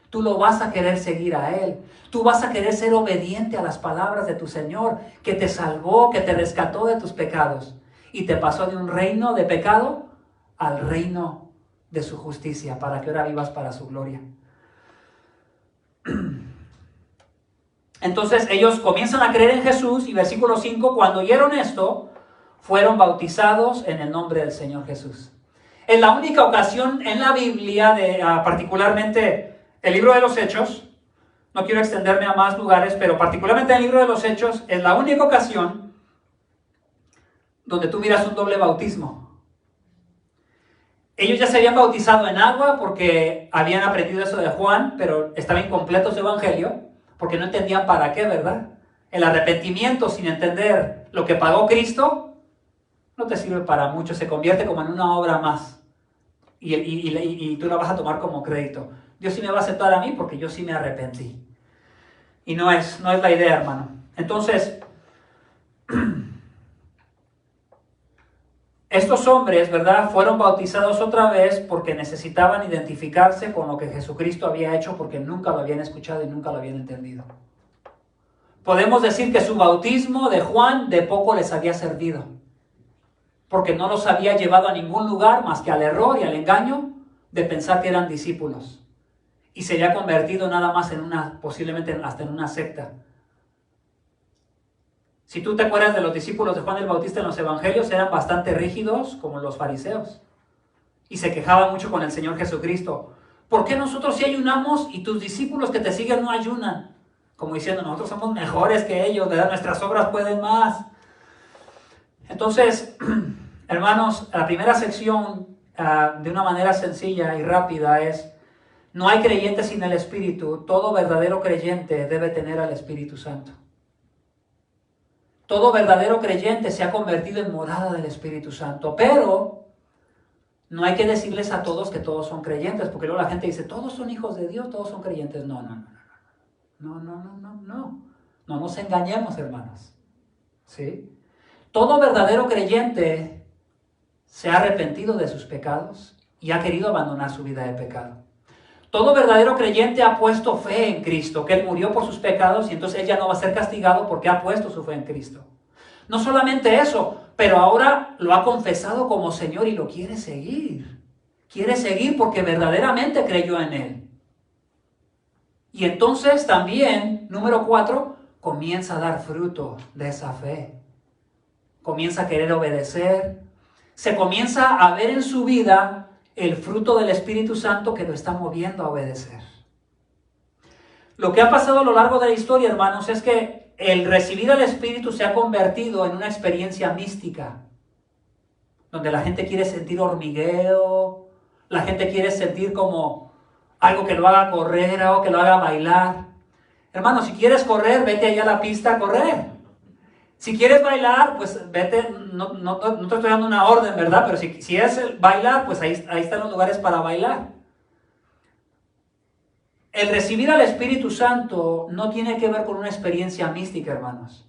Tú lo vas a querer seguir a Él. Tú vas a querer ser obediente a las palabras de tu Señor, que te salvó, que te rescató de tus pecados y te pasó de un reino de pecado al reino de su justicia, para que ahora vivas para su gloria. Entonces ellos comienzan a creer en Jesús y versículo 5, cuando oyeron esto, fueron bautizados en el nombre del Señor Jesús. Es la única ocasión en la Biblia, particularmente el libro de los Hechos, no quiero extenderme a más lugares, pero particularmente en el libro de los Hechos, es la única ocasión donde tú miras un doble bautismo. Ellos ya se habían bautizado en agua porque habían aprendido eso de Juan, pero estaba incompleto su evangelio, porque no entendían para qué, ¿verdad? El arrepentimiento sin entender lo que pagó Cristo no te sirve para mucho, se convierte como en una obra más y tú la vas a tomar como crédito. Dios sí me va a aceptar a mí porque yo sí me arrepentí. Y no es la idea, hermano. Entonces, estos hombres, ¿verdad?, fueron bautizados otra vez porque necesitaban identificarse con lo que Jesucristo había hecho, porque nunca lo habían escuchado y nunca lo habían entendido. Podemos decir que su bautismo de Juan de poco les había servido, porque no los había llevado a ningún lugar más que al error y al engaño de pensar que eran discípulos. Y se había convertido nada más en posiblemente hasta en una secta. Si tú te acuerdas de los discípulos de Juan el Bautista en los evangelios, eran bastante rígidos como los fariseos. Y se quejaban mucho con el Señor Jesucristo. ¿Por qué nosotros sí ayunamos y tus discípulos que te siguen no ayunan? Como diciendo, nosotros somos mejores que ellos, ¿verdad? Nuestras obras pueden más. Entonces, hermanos, la primera sección, de una manera sencilla y rápida, es: no hay creyente sin el Espíritu. Todo verdadero creyente debe tener al Espíritu Santo. Todo verdadero creyente se ha convertido en morada del Espíritu Santo. Pero no hay que decirles a todos que todos son creyentes, porque luego la gente dice, todos son hijos de Dios, todos son creyentes. No. No nos engañemos, hermanos. ¿Sí? Todo verdadero creyente se ha arrepentido de sus pecados y ha querido abandonar su vida de pecado. Todo verdadero creyente ha puesto fe en Cristo, que Él murió por sus pecados y entonces Él ya no va a ser castigado porque ha puesto su fe en Cristo. No solamente eso, pero ahora lo ha confesado como Señor y lo quiere seguir. Quiere seguir porque verdaderamente creyó en Él. Y entonces también, número 4, comienza a dar fruto de esa fe. Comienza a querer obedecer. Se comienza a ver en su vida el fruto del Espíritu Santo que lo está moviendo a obedecer. Lo que ha pasado a lo largo de la historia, hermanos, es que el recibir al Espíritu se ha convertido en una experiencia mística, donde la gente quiere sentir hormigueo, la gente quiere sentir como algo que lo haga correr, algo que lo haga bailar. Hermano, si quieres correr, vete allá a la pista a correr. Si quieres bailar, pues vete, no te estoy dando una orden, ¿verdad? Pero si es bailar, pues ahí están los lugares para bailar. El recibir al Espíritu Santo no tiene que ver con una experiencia mística, hermanos.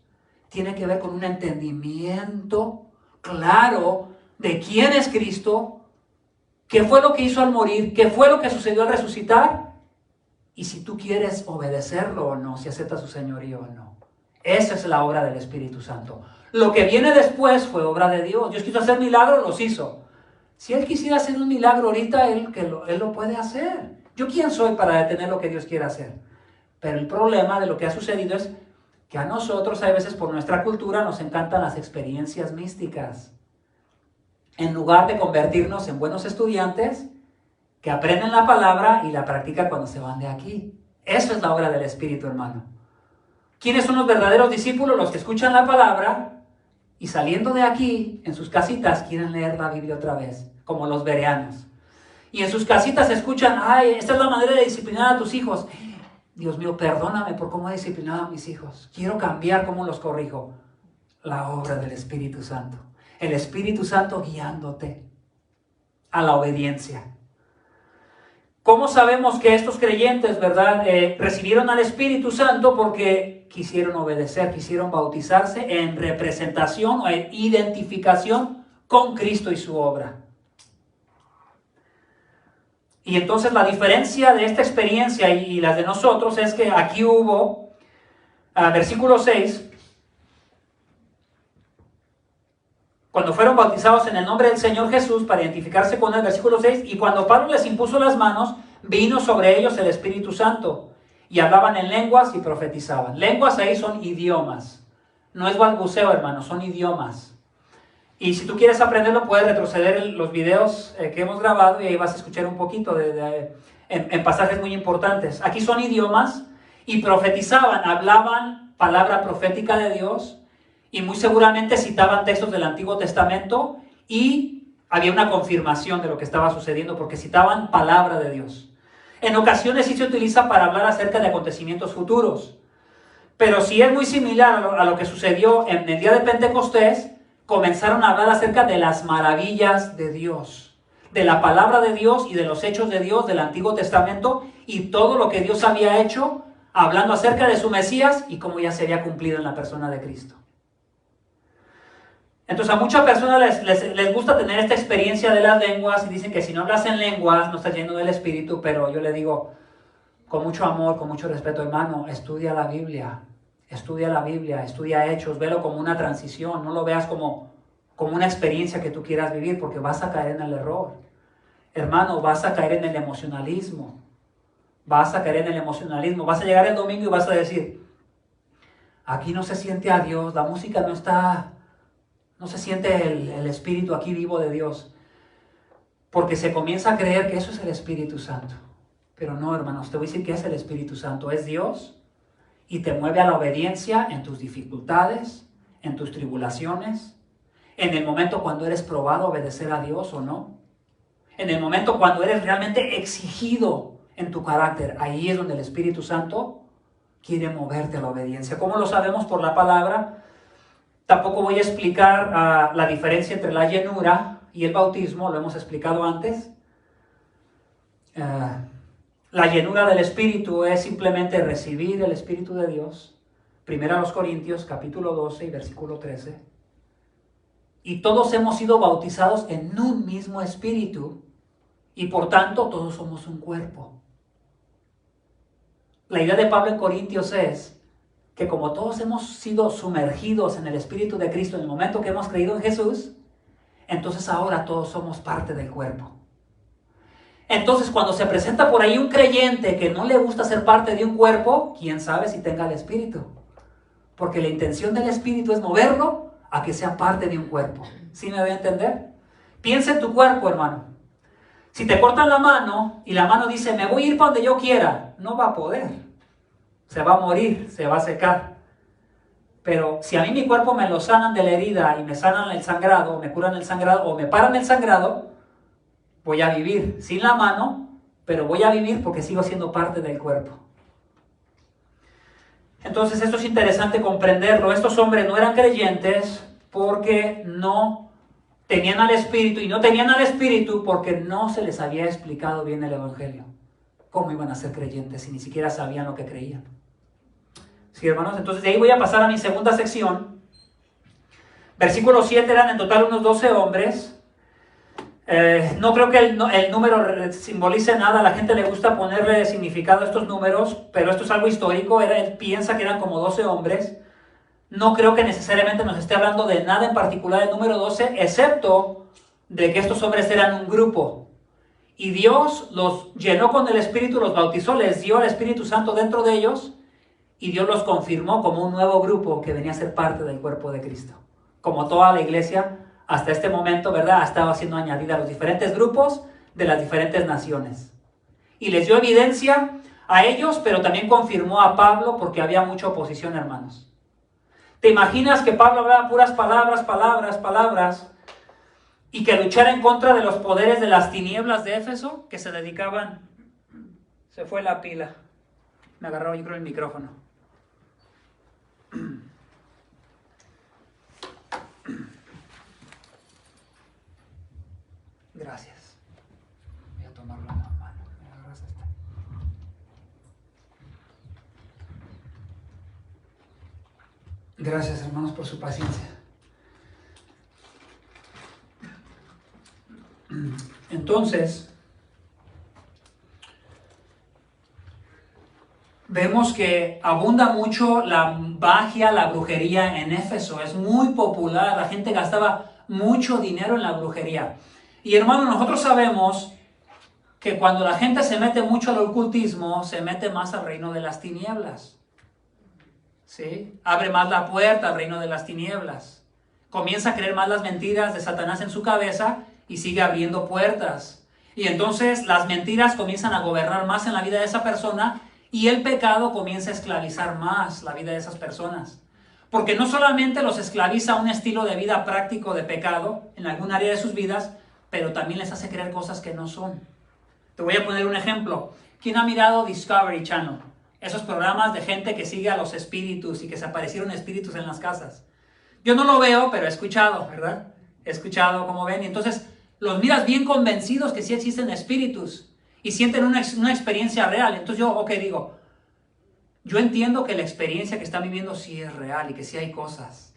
Tiene que ver con un entendimiento claro de quién es Cristo, qué fue lo que hizo al morir, qué fue lo que sucedió al resucitar, y si tú quieres obedecerlo o no, si aceptas su señorío o no. Esa es la obra del Espíritu Santo. Lo que viene después fue obra de Dios. Dios quiso hacer milagros, los hizo. Si Él quisiera hacer un milagro ahorita, Él lo puede hacer. ¿Yo quién soy para detener lo que Dios quiere hacer? Pero el problema de lo que ha sucedido es que a nosotros, a veces por nuestra cultura, nos encantan las experiencias místicas. En lugar de convertirnos en buenos estudiantes que aprenden la palabra y la practican cuando se van de aquí. Eso es la obra del Espíritu, hermano. ¿Quiénes son los verdaderos discípulos? Los que escuchan la palabra y saliendo de aquí, en sus casitas, quieren leer la Biblia otra vez, como los bereanos. Y en sus casitas escuchan, ay, esta es la manera de disciplinar a tus hijos. Dios mío, perdóname por cómo he disciplinado a mis hijos. Quiero cambiar cómo los corrijo. La obra del Espíritu Santo. El Espíritu Santo guiándote. a la obediencia. ¿Cómo sabemos que estos creyentes, verdad, recibieron al Espíritu Santo? Porque quisieron obedecer, quisieron bautizarse en representación o en identificación con Cristo y su obra. Y entonces la diferencia de esta experiencia y las de nosotros es que aquí hubo, versículo 6, cuando fueron bautizados en el nombre del Señor Jesús para identificarse con él, versículo 6, y cuando Pablo les impuso las manos, vino sobre ellos el Espíritu Santo, y hablaban en lenguas y profetizaban. Lenguas ahí son idiomas, no es balbuceo, hermanos, son idiomas. Y si tú quieres aprenderlo, puedes retroceder los videos que hemos grabado y ahí vas a escuchar un poquito en pasajes muy importantes. Aquí son idiomas y profetizaban, hablaban palabra profética de Dios, y muy seguramente citaban textos del Antiguo Testamento y había una confirmación de lo que estaba sucediendo porque citaban palabra de Dios. En ocasiones sí se utiliza para hablar acerca de acontecimientos futuros, pero si es muy similar a lo que sucedió en el día de Pentecostés, comenzaron a hablar acerca de las maravillas de Dios, de la palabra de Dios y de los hechos de Dios del Antiguo Testamento y todo lo que Dios había hecho, hablando acerca de su Mesías y cómo ya se había cumplido en la persona de Cristo. Entonces a muchas personas les gusta tener esta experiencia de las lenguas y dicen que si no hablas en lenguas no estás lleno del Espíritu, pero yo le digo con mucho amor, con mucho respeto, hermano, estudia la Biblia, estudia Hechos, velo como una transición, no lo veas como una experiencia que tú quieras vivir porque vas a caer en el error. Hermano, vas a caer en el emocionalismo, vas a llegar el domingo y vas a decir, aquí no se siente a Dios, la música no se siente el Espíritu aquí vivo de Dios, porque se comienza a creer que eso es el Espíritu Santo. Pero no, hermanos, te voy a decir que es el Espíritu Santo, es Dios, y te mueve a la obediencia en tus dificultades, en tus tribulaciones, en el momento cuando eres probado a obedecer a Dios o no, en el momento cuando eres realmente exigido en tu carácter, ahí es donde el Espíritu Santo quiere moverte a la obediencia. ¿Cómo lo sabemos? Por la palabra. Tampoco voy a explicar la diferencia entre la llenura y el bautismo, lo hemos explicado antes. La llenura del Espíritu es simplemente recibir el Espíritu de Dios. 1 Corintios capítulo 12 y versículo 13. Y todos hemos sido bautizados en un mismo Espíritu y por tanto todos somos un cuerpo. La idea de Pablo en Corintios es que como todos hemos sido sumergidos en el Espíritu de Cristo en el momento que hemos creído en Jesús, entonces ahora todos somos parte del cuerpo. Entonces cuando se presenta por ahí un creyente que no le gusta ser parte de un cuerpo, quién sabe si tenga el Espíritu. Porque la intención del Espíritu es moverlo a que sea parte de un cuerpo. ¿Sí me voy a entender? Piensa en tu cuerpo, hermano. Si te cortan la mano y la mano dice, me voy a ir para donde yo quiera, no va a poder. Se va a morir, se va a secar. Pero si a mí mi cuerpo me lo sanan de la herida y me sanan el sangrado, o me curan el sangrado, o me paran el sangrado, voy a vivir sin la mano, pero voy a vivir porque sigo siendo parte del cuerpo. Entonces esto es interesante comprenderlo. Estos hombres no eran creyentes porque no tenían al Espíritu, y no tenían al Espíritu porque no se les había explicado bien el Evangelio. ¿Cómo iban a ser creyentes si ni siquiera sabían lo que creían? Sí, hermanos, entonces de ahí voy a pasar a mi segunda sección. Versículo 7 eran en total unos 12 hombres. No creo que el número simbolice nada, a la gente le gusta ponerle significado a estos números, pero esto es algo histórico, él piensa que eran como 12 hombres. No creo que necesariamente nos esté hablando de nada en particular el número 12, excepto de que estos hombres eran un grupo. Y Dios los llenó con el Espíritu, los bautizó, les dio el Espíritu Santo dentro de ellos, y Dios los confirmó como un nuevo grupo que venía a ser parte del cuerpo de Cristo. Como toda la iglesia, hasta este momento, ¿verdad?, ha estado siendo añadida a los diferentes grupos de las diferentes naciones. Y les dio evidencia a ellos, pero también confirmó a Pablo porque había mucha oposición, hermanos. ¿Te imaginas que Pablo hablaba puras palabras, y que luchara en contra de los poderes de las tinieblas de Éfeso, que se dedicaban... Se fue la pila. Me agarró, yo creo, el micrófono. Gracias. Gracias, hermanos, por su paciencia. Entonces, vemos que abunda mucho la magia, la brujería en Éfeso. Es muy popular, la gente gastaba mucho dinero en la brujería. Y hermanos, nosotros sabemos que cuando la gente se mete mucho al ocultismo, se mete más al reino de las tinieblas. ¿Sí? Abre más la puerta al reino de las tinieblas. Comienza a creer más las mentiras de Satanás en su cabeza y sigue abriendo puertas. Y entonces las mentiras comienzan a gobernar más en la vida de esa persona y el pecado comienza a esclavizar más la vida de esas personas. Porque no solamente los esclaviza a un estilo de vida práctico de pecado en algún área de sus vidas, pero también les hace creer cosas que no son. Te voy a poner un ejemplo. ¿Quién ha mirado Discovery Channel? Esos programas de gente que sigue a los espíritus y que se aparecieron espíritus en las casas. Yo no lo veo, pero he escuchado, ¿verdad? He escuchado cómo ven. Y entonces los miras bien convencidos que sí existen espíritus y sienten una experiencia real. Entonces yo, digo, yo entiendo que la experiencia que están viviendo sí es real y que sí hay cosas.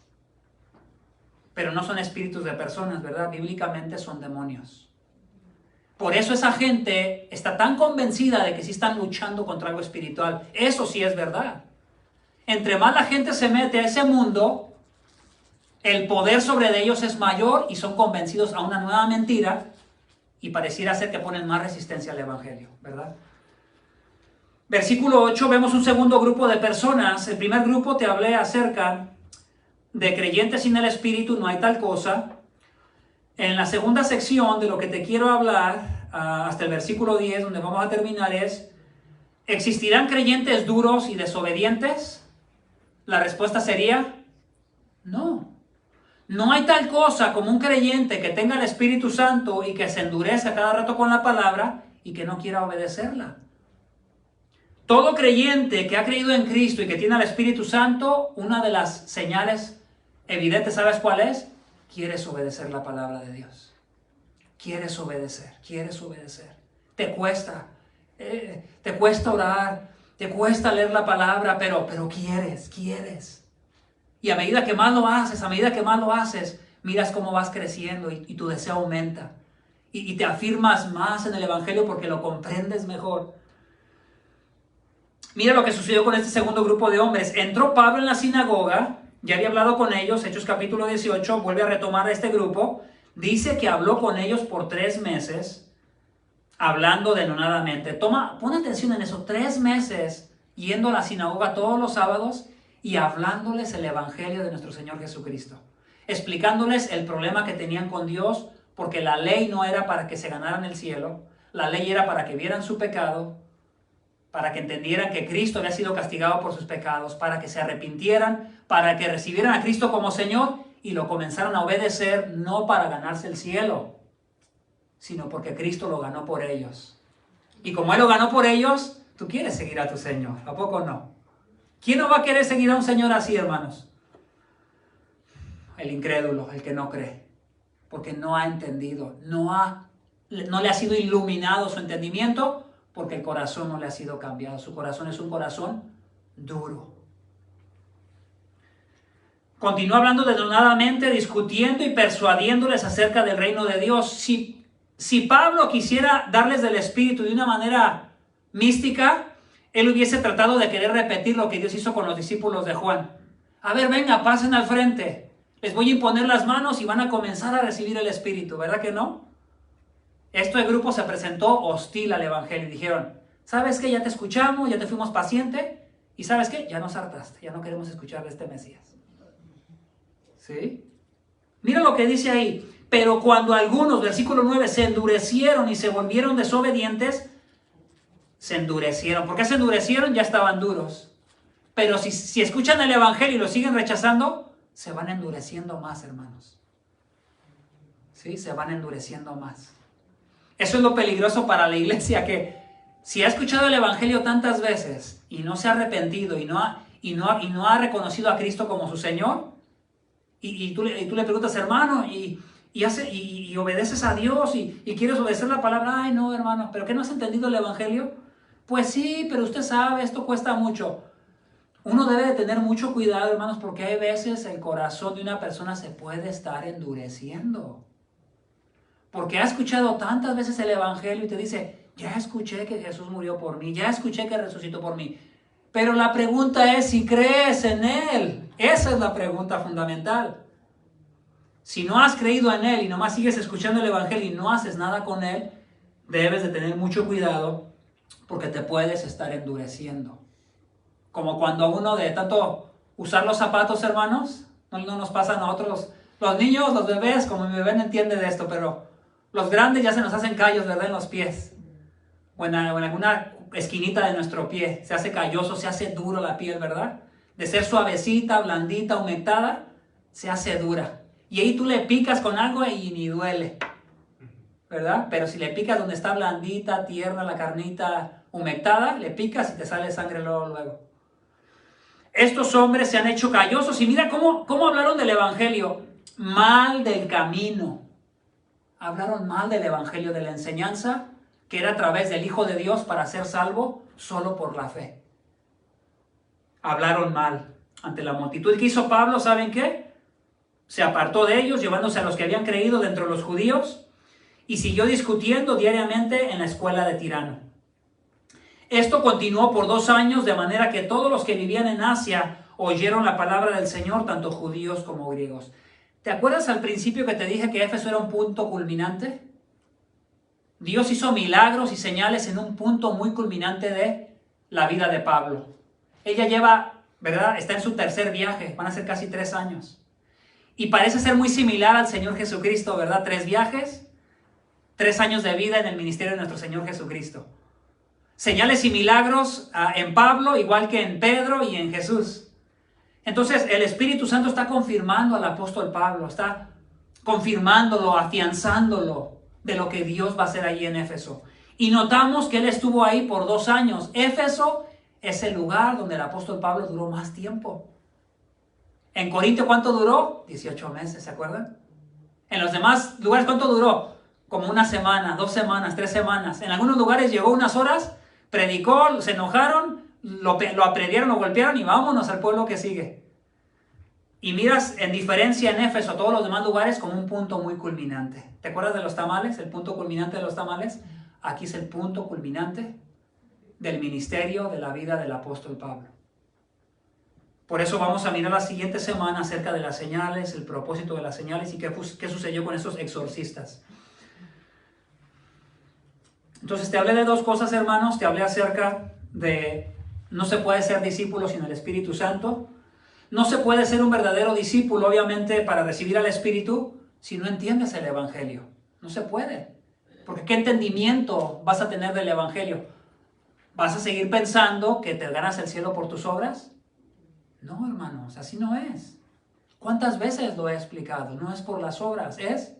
Pero no son espíritus de personas, ¿verdad? Bíblicamente son demonios. Por eso esa gente está tan convencida de que sí están luchando contra algo espiritual. Eso sí es verdad. Entre más la gente se mete a ese mundo, el poder sobre ellos es mayor y son convencidos a una nueva mentira y pareciera ser que ponen más resistencia al evangelio, ¿verdad? Versículo 8, vemos un segundo grupo de personas. El primer grupo te hablé acerca de creyentes sin el espíritu, no hay tal cosa. En la segunda sección de lo que te quiero hablar, hasta el versículo 10, donde vamos a terminar, es: ¿existirán creyentes duros y desobedientes? La respuesta sería no. No hay tal cosa como un creyente que tenga el Espíritu Santo y que se endurezca cada rato con la palabra y que no quiera obedecerla. Todo creyente que ha creído en Cristo y que tiene al Espíritu Santo, una de las señales evidentes, ¿sabes cuál es? Quieres obedecer la palabra de Dios. Quieres obedecer. Te cuesta orar, te cuesta leer la palabra, pero quieres. Y a medida que más lo haces, miras cómo vas creciendo y tu deseo aumenta. Y te afirmas más en el Evangelio porque lo comprendes mejor. Mira lo que sucedió con este segundo grupo de hombres. Entró Pablo en la sinagoga. Ya había hablado con ellos, Hechos capítulo 18, vuelve a retomar a este grupo. Dice que habló con ellos por 3 meses, hablando denonadamente. Pon atención en eso, 3 meses yendo a la sinagoga todos los sábados y hablándoles el evangelio de nuestro Señor Jesucristo. Explicándoles el problema que tenían con Dios, porque la ley no era para que se ganaran el cielo, la ley era para que vieran su pecado, para que entendieran que Cristo había sido castigado por sus pecados, para que se arrepintieran, para que recibieran a Cristo como Señor y lo comenzaran a obedecer, no para ganarse el cielo, sino porque Cristo lo ganó por ellos. Y como Él lo ganó por ellos, tú quieres seguir a tu Señor, ¿a poco no? ¿Quién no va a querer seguir a un Señor así, hermanos? El incrédulo, el que no cree, porque no ha entendido, no le ha sido iluminado su entendimiento, porque el corazón no le ha sido cambiado. Su corazón es un corazón duro. Continúa hablando denodadamente, discutiendo y persuadiéndoles acerca del reino de Dios. Si Pablo quisiera darles del Espíritu de una manera mística, él hubiese tratado de querer repetir lo que Dios hizo con los discípulos de Juan. A ver, venga, pasen al frente. Les voy a imponer las manos y van a comenzar a recibir el Espíritu. ¿Verdad que no? Este grupo se presentó hostil al Evangelio y dijeron: ¿sabes qué? Ya te escuchamos, ya te fuimos paciente, y ¿sabes qué? Ya nos hartaste, ya no queremos escuchar de este Mesías. ¿Sí? Mira lo que dice ahí. Pero cuando algunos, versículo 9, se endurecieron y se volvieron desobedientes, se endurecieron. ¿Por qué se endurecieron? Ya estaban duros. Pero si escuchan el Evangelio y lo siguen rechazando, se van endureciendo más, hermanos. ¿Sí? Se van endureciendo más. Eso es lo peligroso para la iglesia, que si ha escuchado el Evangelio tantas veces y no se ha arrepentido y no ha reconocido a Cristo como su Señor, y tú le preguntas: hermano, y obedeces a Dios y quieres obedecer la palabra. Ay, no, hermano, ¿pero qué no has entendido el Evangelio? Pues sí, pero usted sabe, esto cuesta mucho. Uno debe de tener mucho cuidado, hermanos, porque hay veces el corazón de una persona se puede estar endureciendo. Porque ha escuchado tantas veces el Evangelio y te dice, ya escuché que Jesús murió por mí, ya escuché que resucitó por mí. Pero la pregunta es si crees en Él. Esa es la pregunta fundamental. Si no has creído en Él y nomás sigues escuchando el Evangelio y no haces nada con Él, debes de tener mucho cuidado porque te puedes estar endureciendo. Como cuando uno de tanto usar los zapatos, hermanos, no nos pasan a otros. Los niños, los bebés, como mi bebé no entiende de esto, pero los grandes ya se nos hacen callos, ¿verdad? En los pies. O en alguna esquinita de nuestro pie. Se hace calloso, se hace duro la piel, ¿verdad? De ser suavecita, blandita, humectada, se hace dura. Y ahí tú le picas con algo y ni duele, ¿verdad? Pero si le picas donde está blandita, tierna, la carnita humectada, le picas y te sale sangre luego. Estos hombres se han hecho callosos y mira cómo hablaron del Evangelio. Mal del camino. Hablaron mal del Evangelio, de la enseñanza que era a través del Hijo de Dios para ser salvo solo por la fe. Hablaron mal ante la multitud. ¿Qué hizo Pablo? ¿Saben qué? Se apartó de ellos, llevándose a los que habían creído dentro de los judíos, y siguió discutiendo diariamente en la escuela de Tirano. Esto continuó por 2 años, de manera que todos los que vivían en Asia oyeron la palabra del Señor, tanto judíos como griegos. ¿Te acuerdas al principio que te dije que Éfeso era un punto culminante? Dios hizo milagros y señales en un punto muy culminante de la vida de Pablo. Ella lleva, ¿verdad? Está en su 3er viaje, van a ser casi 3 años. Y parece ser muy similar al Señor Jesucristo, ¿verdad? 3 viajes, 3 años de vida en el ministerio de nuestro Señor Jesucristo. Señales y milagros en Pablo, igual que en Pedro y en Jesús. Entonces el Espíritu Santo está confirmando al apóstol Pablo, está confirmándolo, afianzándolo de lo que Dios va a hacer allí en Éfeso. Y notamos que él estuvo ahí por 2 años. Éfeso es el lugar donde el apóstol Pablo duró más tiempo. En Corinto, ¿cuánto duró? 18 meses, ¿se acuerdan? En los demás lugares, ¿cuánto duró? Como 1 semana, 2 semanas, 3 semanas. En algunos lugares llegó unas horas, predicó, se enojaron, lo aprendieron, lo golpearon y vámonos al pueblo que sigue. Y miras en diferencia en Éfeso a todos los demás lugares como un punto muy culminante. ¿Te acuerdas de los tamales? El punto culminante de los tamales. Aquí es el punto culminante del ministerio, de la vida del apóstol Pablo. Por eso vamos a mirar la siguiente semana acerca de las señales, el propósito de las señales y qué sucedió con esos exorcistas. Entonces te hablé de 2 cosas, hermanos. Te hablé acerca de no se puede ser discípulo sin el Espíritu Santo. No se puede ser un verdadero discípulo, obviamente, para recibir al Espíritu si no entiendes el Evangelio. No se puede. Porque ¿qué entendimiento vas a tener del Evangelio? ¿Vas a seguir pensando que te ganas el cielo por tus obras? No, hermanos, así no es. ¿Cuántas veces lo he explicado? No es por las obras, es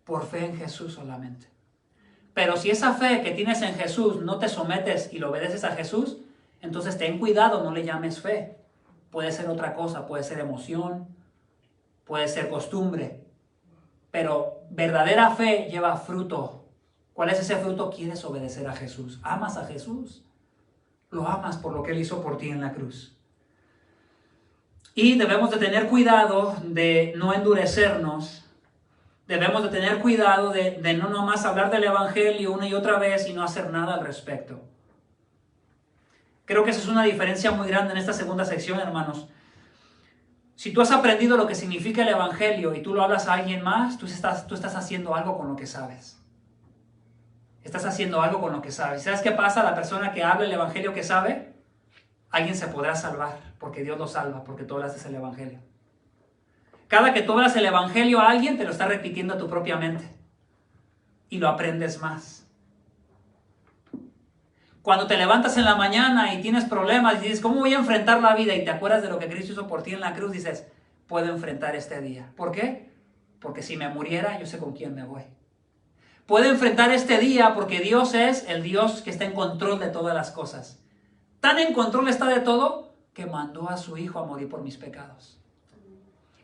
por fe en Jesús solamente. Pero si esa fe que tienes en Jesús no te sometes y lo obedeces a Jesús, entonces ten cuidado, no le llames fe. Puede ser otra cosa, puede ser emoción, puede ser costumbre. Pero verdadera fe lleva fruto. ¿Cuál es ese fruto? Quieres obedecer a Jesús. ¿Amas a Jesús? Lo amas por lo que Él hizo por ti en la cruz. Y debemos de tener cuidado de no endurecernos. Debemos de tener cuidado de no nomás hablar del Evangelio una y otra vez y no hacer nada al respecto. Creo que esa es una diferencia muy grande en esta segunda sección, hermanos. Si tú has aprendido lo que significa el Evangelio y tú lo hablas a alguien más, tú estás haciendo algo con lo que sabes. Estás haciendo algo con lo que sabes. ¿Sabes qué pasa? La persona que habla el Evangelio que sabe, alguien se podrá salvar, porque Dios lo salva, porque tú hablas el Evangelio. Cada que tú hablas el Evangelio a alguien, te lo está repitiendo a tu propia mente. Y lo aprendes más. Cuando te levantas en la mañana y tienes problemas y dices, ¿cómo voy a enfrentar la vida? Y te acuerdas de lo que Cristo hizo por ti en la cruz, dices, puedo enfrentar este día. ¿Por qué? Porque si me muriera, yo sé con quién me voy. Puedo enfrentar este día porque Dios es el Dios que está en control de todas las cosas. Tan en control está de todo que mandó a su Hijo a morir por mis pecados.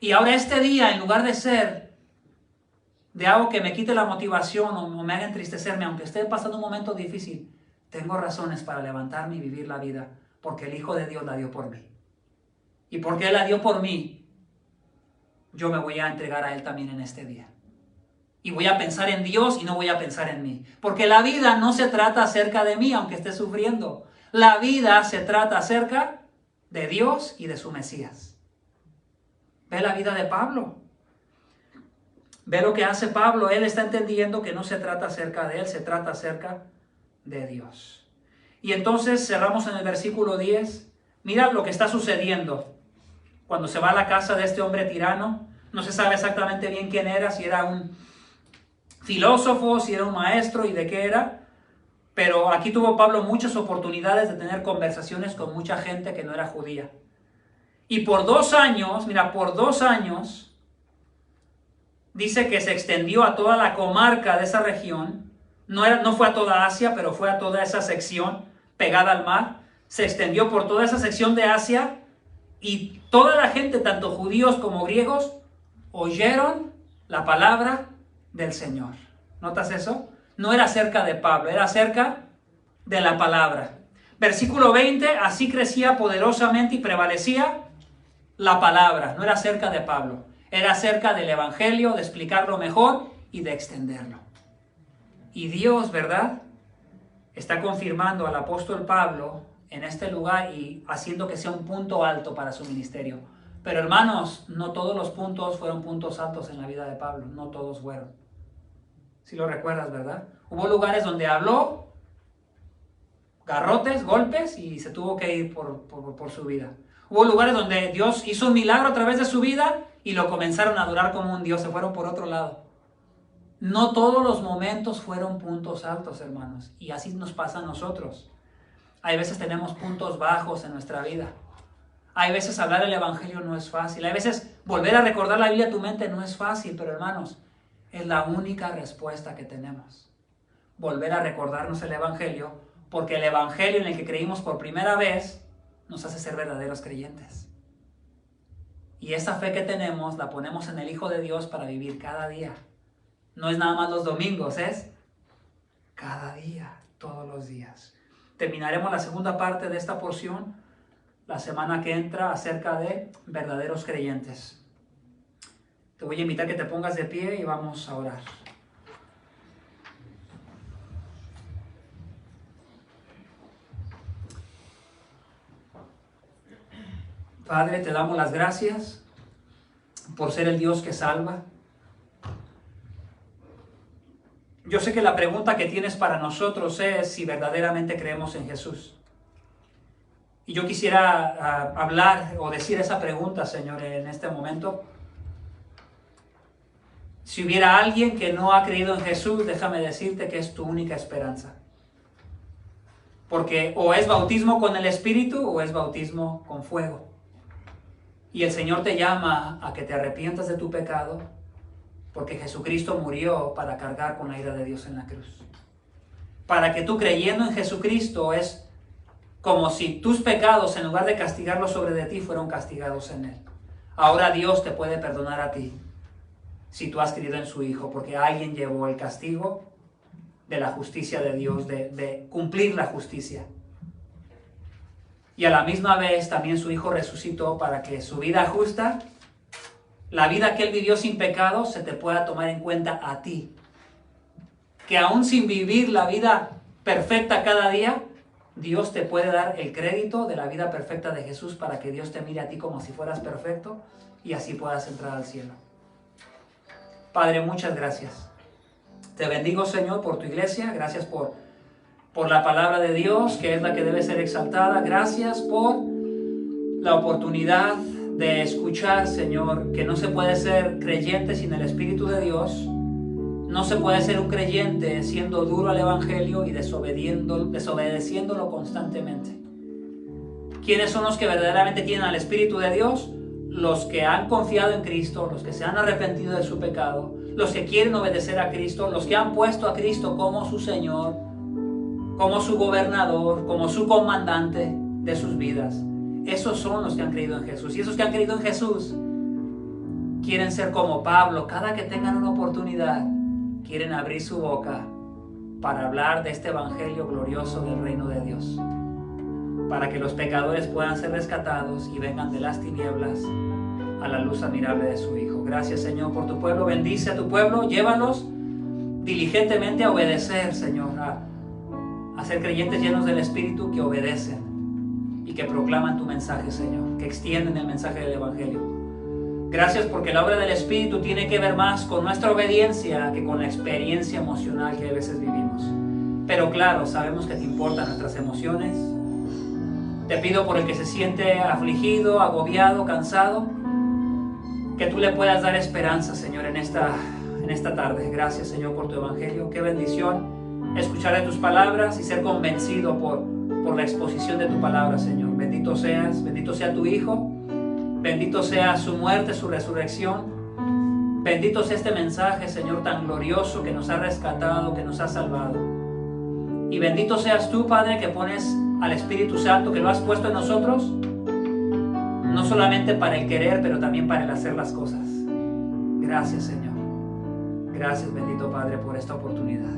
Y ahora este día, en lugar de ser de algo que me quite la motivación o me haga entristecerme, aunque esté pasando un momento difícil, tengo razones para levantarme y vivir la vida Porque el Hijo de Dios la dio por mí. Y porque Él la dio por mí, yo me voy a entregar a Él también en este día. Y voy a pensar en Dios y no voy a pensar en mí. Porque la vida no se trata acerca de mí, aunque esté sufriendo. La vida se trata acerca de Dios y de su Mesías. Ve la vida de Pablo. Ve lo que hace Pablo. Él está entendiendo que no se trata acerca de él, se trata acerca de Dios. Y entonces cerramos en el versículo 10. Mira lo que está sucediendo. Cuando se va a la casa de este hombre tirano, no se sabe exactamente bien quién era, si era un filósofo, si era un maestro y de qué era. Pero aquí tuvo Pablo muchas oportunidades de tener conversaciones con mucha gente que no era judía. Y por 2 años, mira, por 2 años, dice que se extendió a toda la comarca de esa región. No fue a toda Asia, pero fue a toda esa sección pegada al mar. Se extendió por toda esa sección de Asia y toda la gente, tanto judíos como griegos, oyeron la palabra del Señor. ¿Notas eso? No era acerca de Pablo, era acerca de la palabra. Versículo 20, así crecía poderosamente y prevalecía la palabra. No era acerca de Pablo, era acerca del evangelio, de explicarlo mejor y de extenderlo. Y Dios, ¿verdad?, está confirmando al apóstol Pablo en este lugar y haciendo que sea un punto alto para su ministerio. Pero hermanos, no todos los puntos fueron puntos altos en la vida de Pablo, no todos fueron. Si lo recuerdas, ¿verdad? Hubo lugares donde habló, garrotes, golpes, y se tuvo que ir por su vida. Hubo lugares donde Dios hizo un milagro a través de su vida y lo comenzaron a adorar como un Dios, se fueron por otro lado. No todos los momentos fueron puntos altos, hermanos, y así nos pasa a nosotros. Hay veces tenemos puntos bajos en nuestra vida. Hay veces hablar el evangelio no es fácil. Hay veces volver a recordar la Biblia a tu mente no es fácil, pero hermanos, es la única respuesta que tenemos. Volver a recordarnos el evangelio, porque el evangelio en el que creímos por primera vez nos hace ser verdaderos creyentes. Y esa fe que tenemos la ponemos en el Hijo de Dios para vivir cada día. No es nada más los domingos, es cada día, todos los días. Terminaremos la segunda parte de esta porción la semana que entra acerca de verdaderos creyentes. Te voy a invitar a que te pongas de pie y vamos a orar. Padre, te damos las gracias por ser el Dios que salva. Yo sé que la pregunta que tienes para nosotros es si verdaderamente creemos en Jesús. Y yo quisiera hablar o decir esa pregunta, Señor, en este momento. Si hubiera alguien que no ha creído en Jesús, déjame decirte que es tu única esperanza. Porque o es bautismo con el Espíritu o es bautismo con fuego. Y el Señor te llama a que te arrepientas de tu pecado, porque Jesucristo murió para cargar con la ira de Dios en la cruz. Para que tú, creyendo en Jesucristo, es como si tus pecados, en lugar de castigarlos sobre de ti, fueron castigados en Él. Ahora Dios te puede perdonar a ti, si tú has creído en su Hijo, porque alguien llevó el castigo de la justicia de Dios, de cumplir la justicia. Y a la misma vez también su Hijo resucitó para que su vida justa, la vida que Él vivió sin pecado, se te pueda tomar en cuenta a ti. Que aún sin vivir la vida perfecta cada día, Dios te puede dar el crédito de la vida perfecta de Jesús para que Dios te mire a ti como si fueras perfecto y así puedas entrar al cielo. Padre, muchas gracias. Te bendigo, Señor, por tu iglesia. Gracias por la palabra de Dios, que es la que debe ser exaltada. Gracias por la oportunidad de escuchar, Señor, que no se puede ser creyente sin el Espíritu de Dios. No se puede ser un creyente siendo duro al Evangelio y desobedeciéndolo constantemente. ¿Quiénes son los que verdaderamente tienen al Espíritu de Dios? Los que han confiado en Cristo, los que se han arrepentido de su pecado, los que quieren obedecer a Cristo, los que han puesto a Cristo como su Señor, como su gobernador, como su comandante de sus vidas. Esos son los que han creído en Jesús. Y esos que han creído en Jesús quieren ser como Pablo. Cada que tengan una oportunidad, quieren abrir su boca para hablar de este evangelio glorioso del reino de Dios. para que los pecadores puedan ser rescatados y vengan de las tinieblas a la luz admirable de su Hijo. Gracias, Señor, por tu pueblo. Bendice a tu pueblo, llévalos diligentemente a obedecer, Señor, a ser creyentes llenos del Espíritu que obedecen y que proclaman tu mensaje, Señor, que extienden el mensaje del Evangelio. Gracias porque la obra del Espíritu tiene que ver más con nuestra obediencia que con la experiencia emocional que a veces vivimos. Pero claro, sabemos que te importan nuestras emociones. Te pido por el que se siente afligido, agobiado, cansado, que tú le puedas dar esperanza, Señor, en esta tarde. Gracias, Señor, por tu Evangelio. Qué bendición escuchar de tus palabras y ser convencido por la exposición de tu palabra, Señor. Bendito seas, bendito sea tu Hijo, bendito sea su muerte, su resurrección. Bendito sea este mensaje, Señor, tan glorioso que nos ha rescatado, que nos ha salvado. Y bendito seas tú, Padre, que pones al Espíritu Santo, que lo has puesto en nosotros, no solamente para el querer, pero también para el hacer las cosas. Gracias, Señor. Gracias, bendito Padre, por esta oportunidad.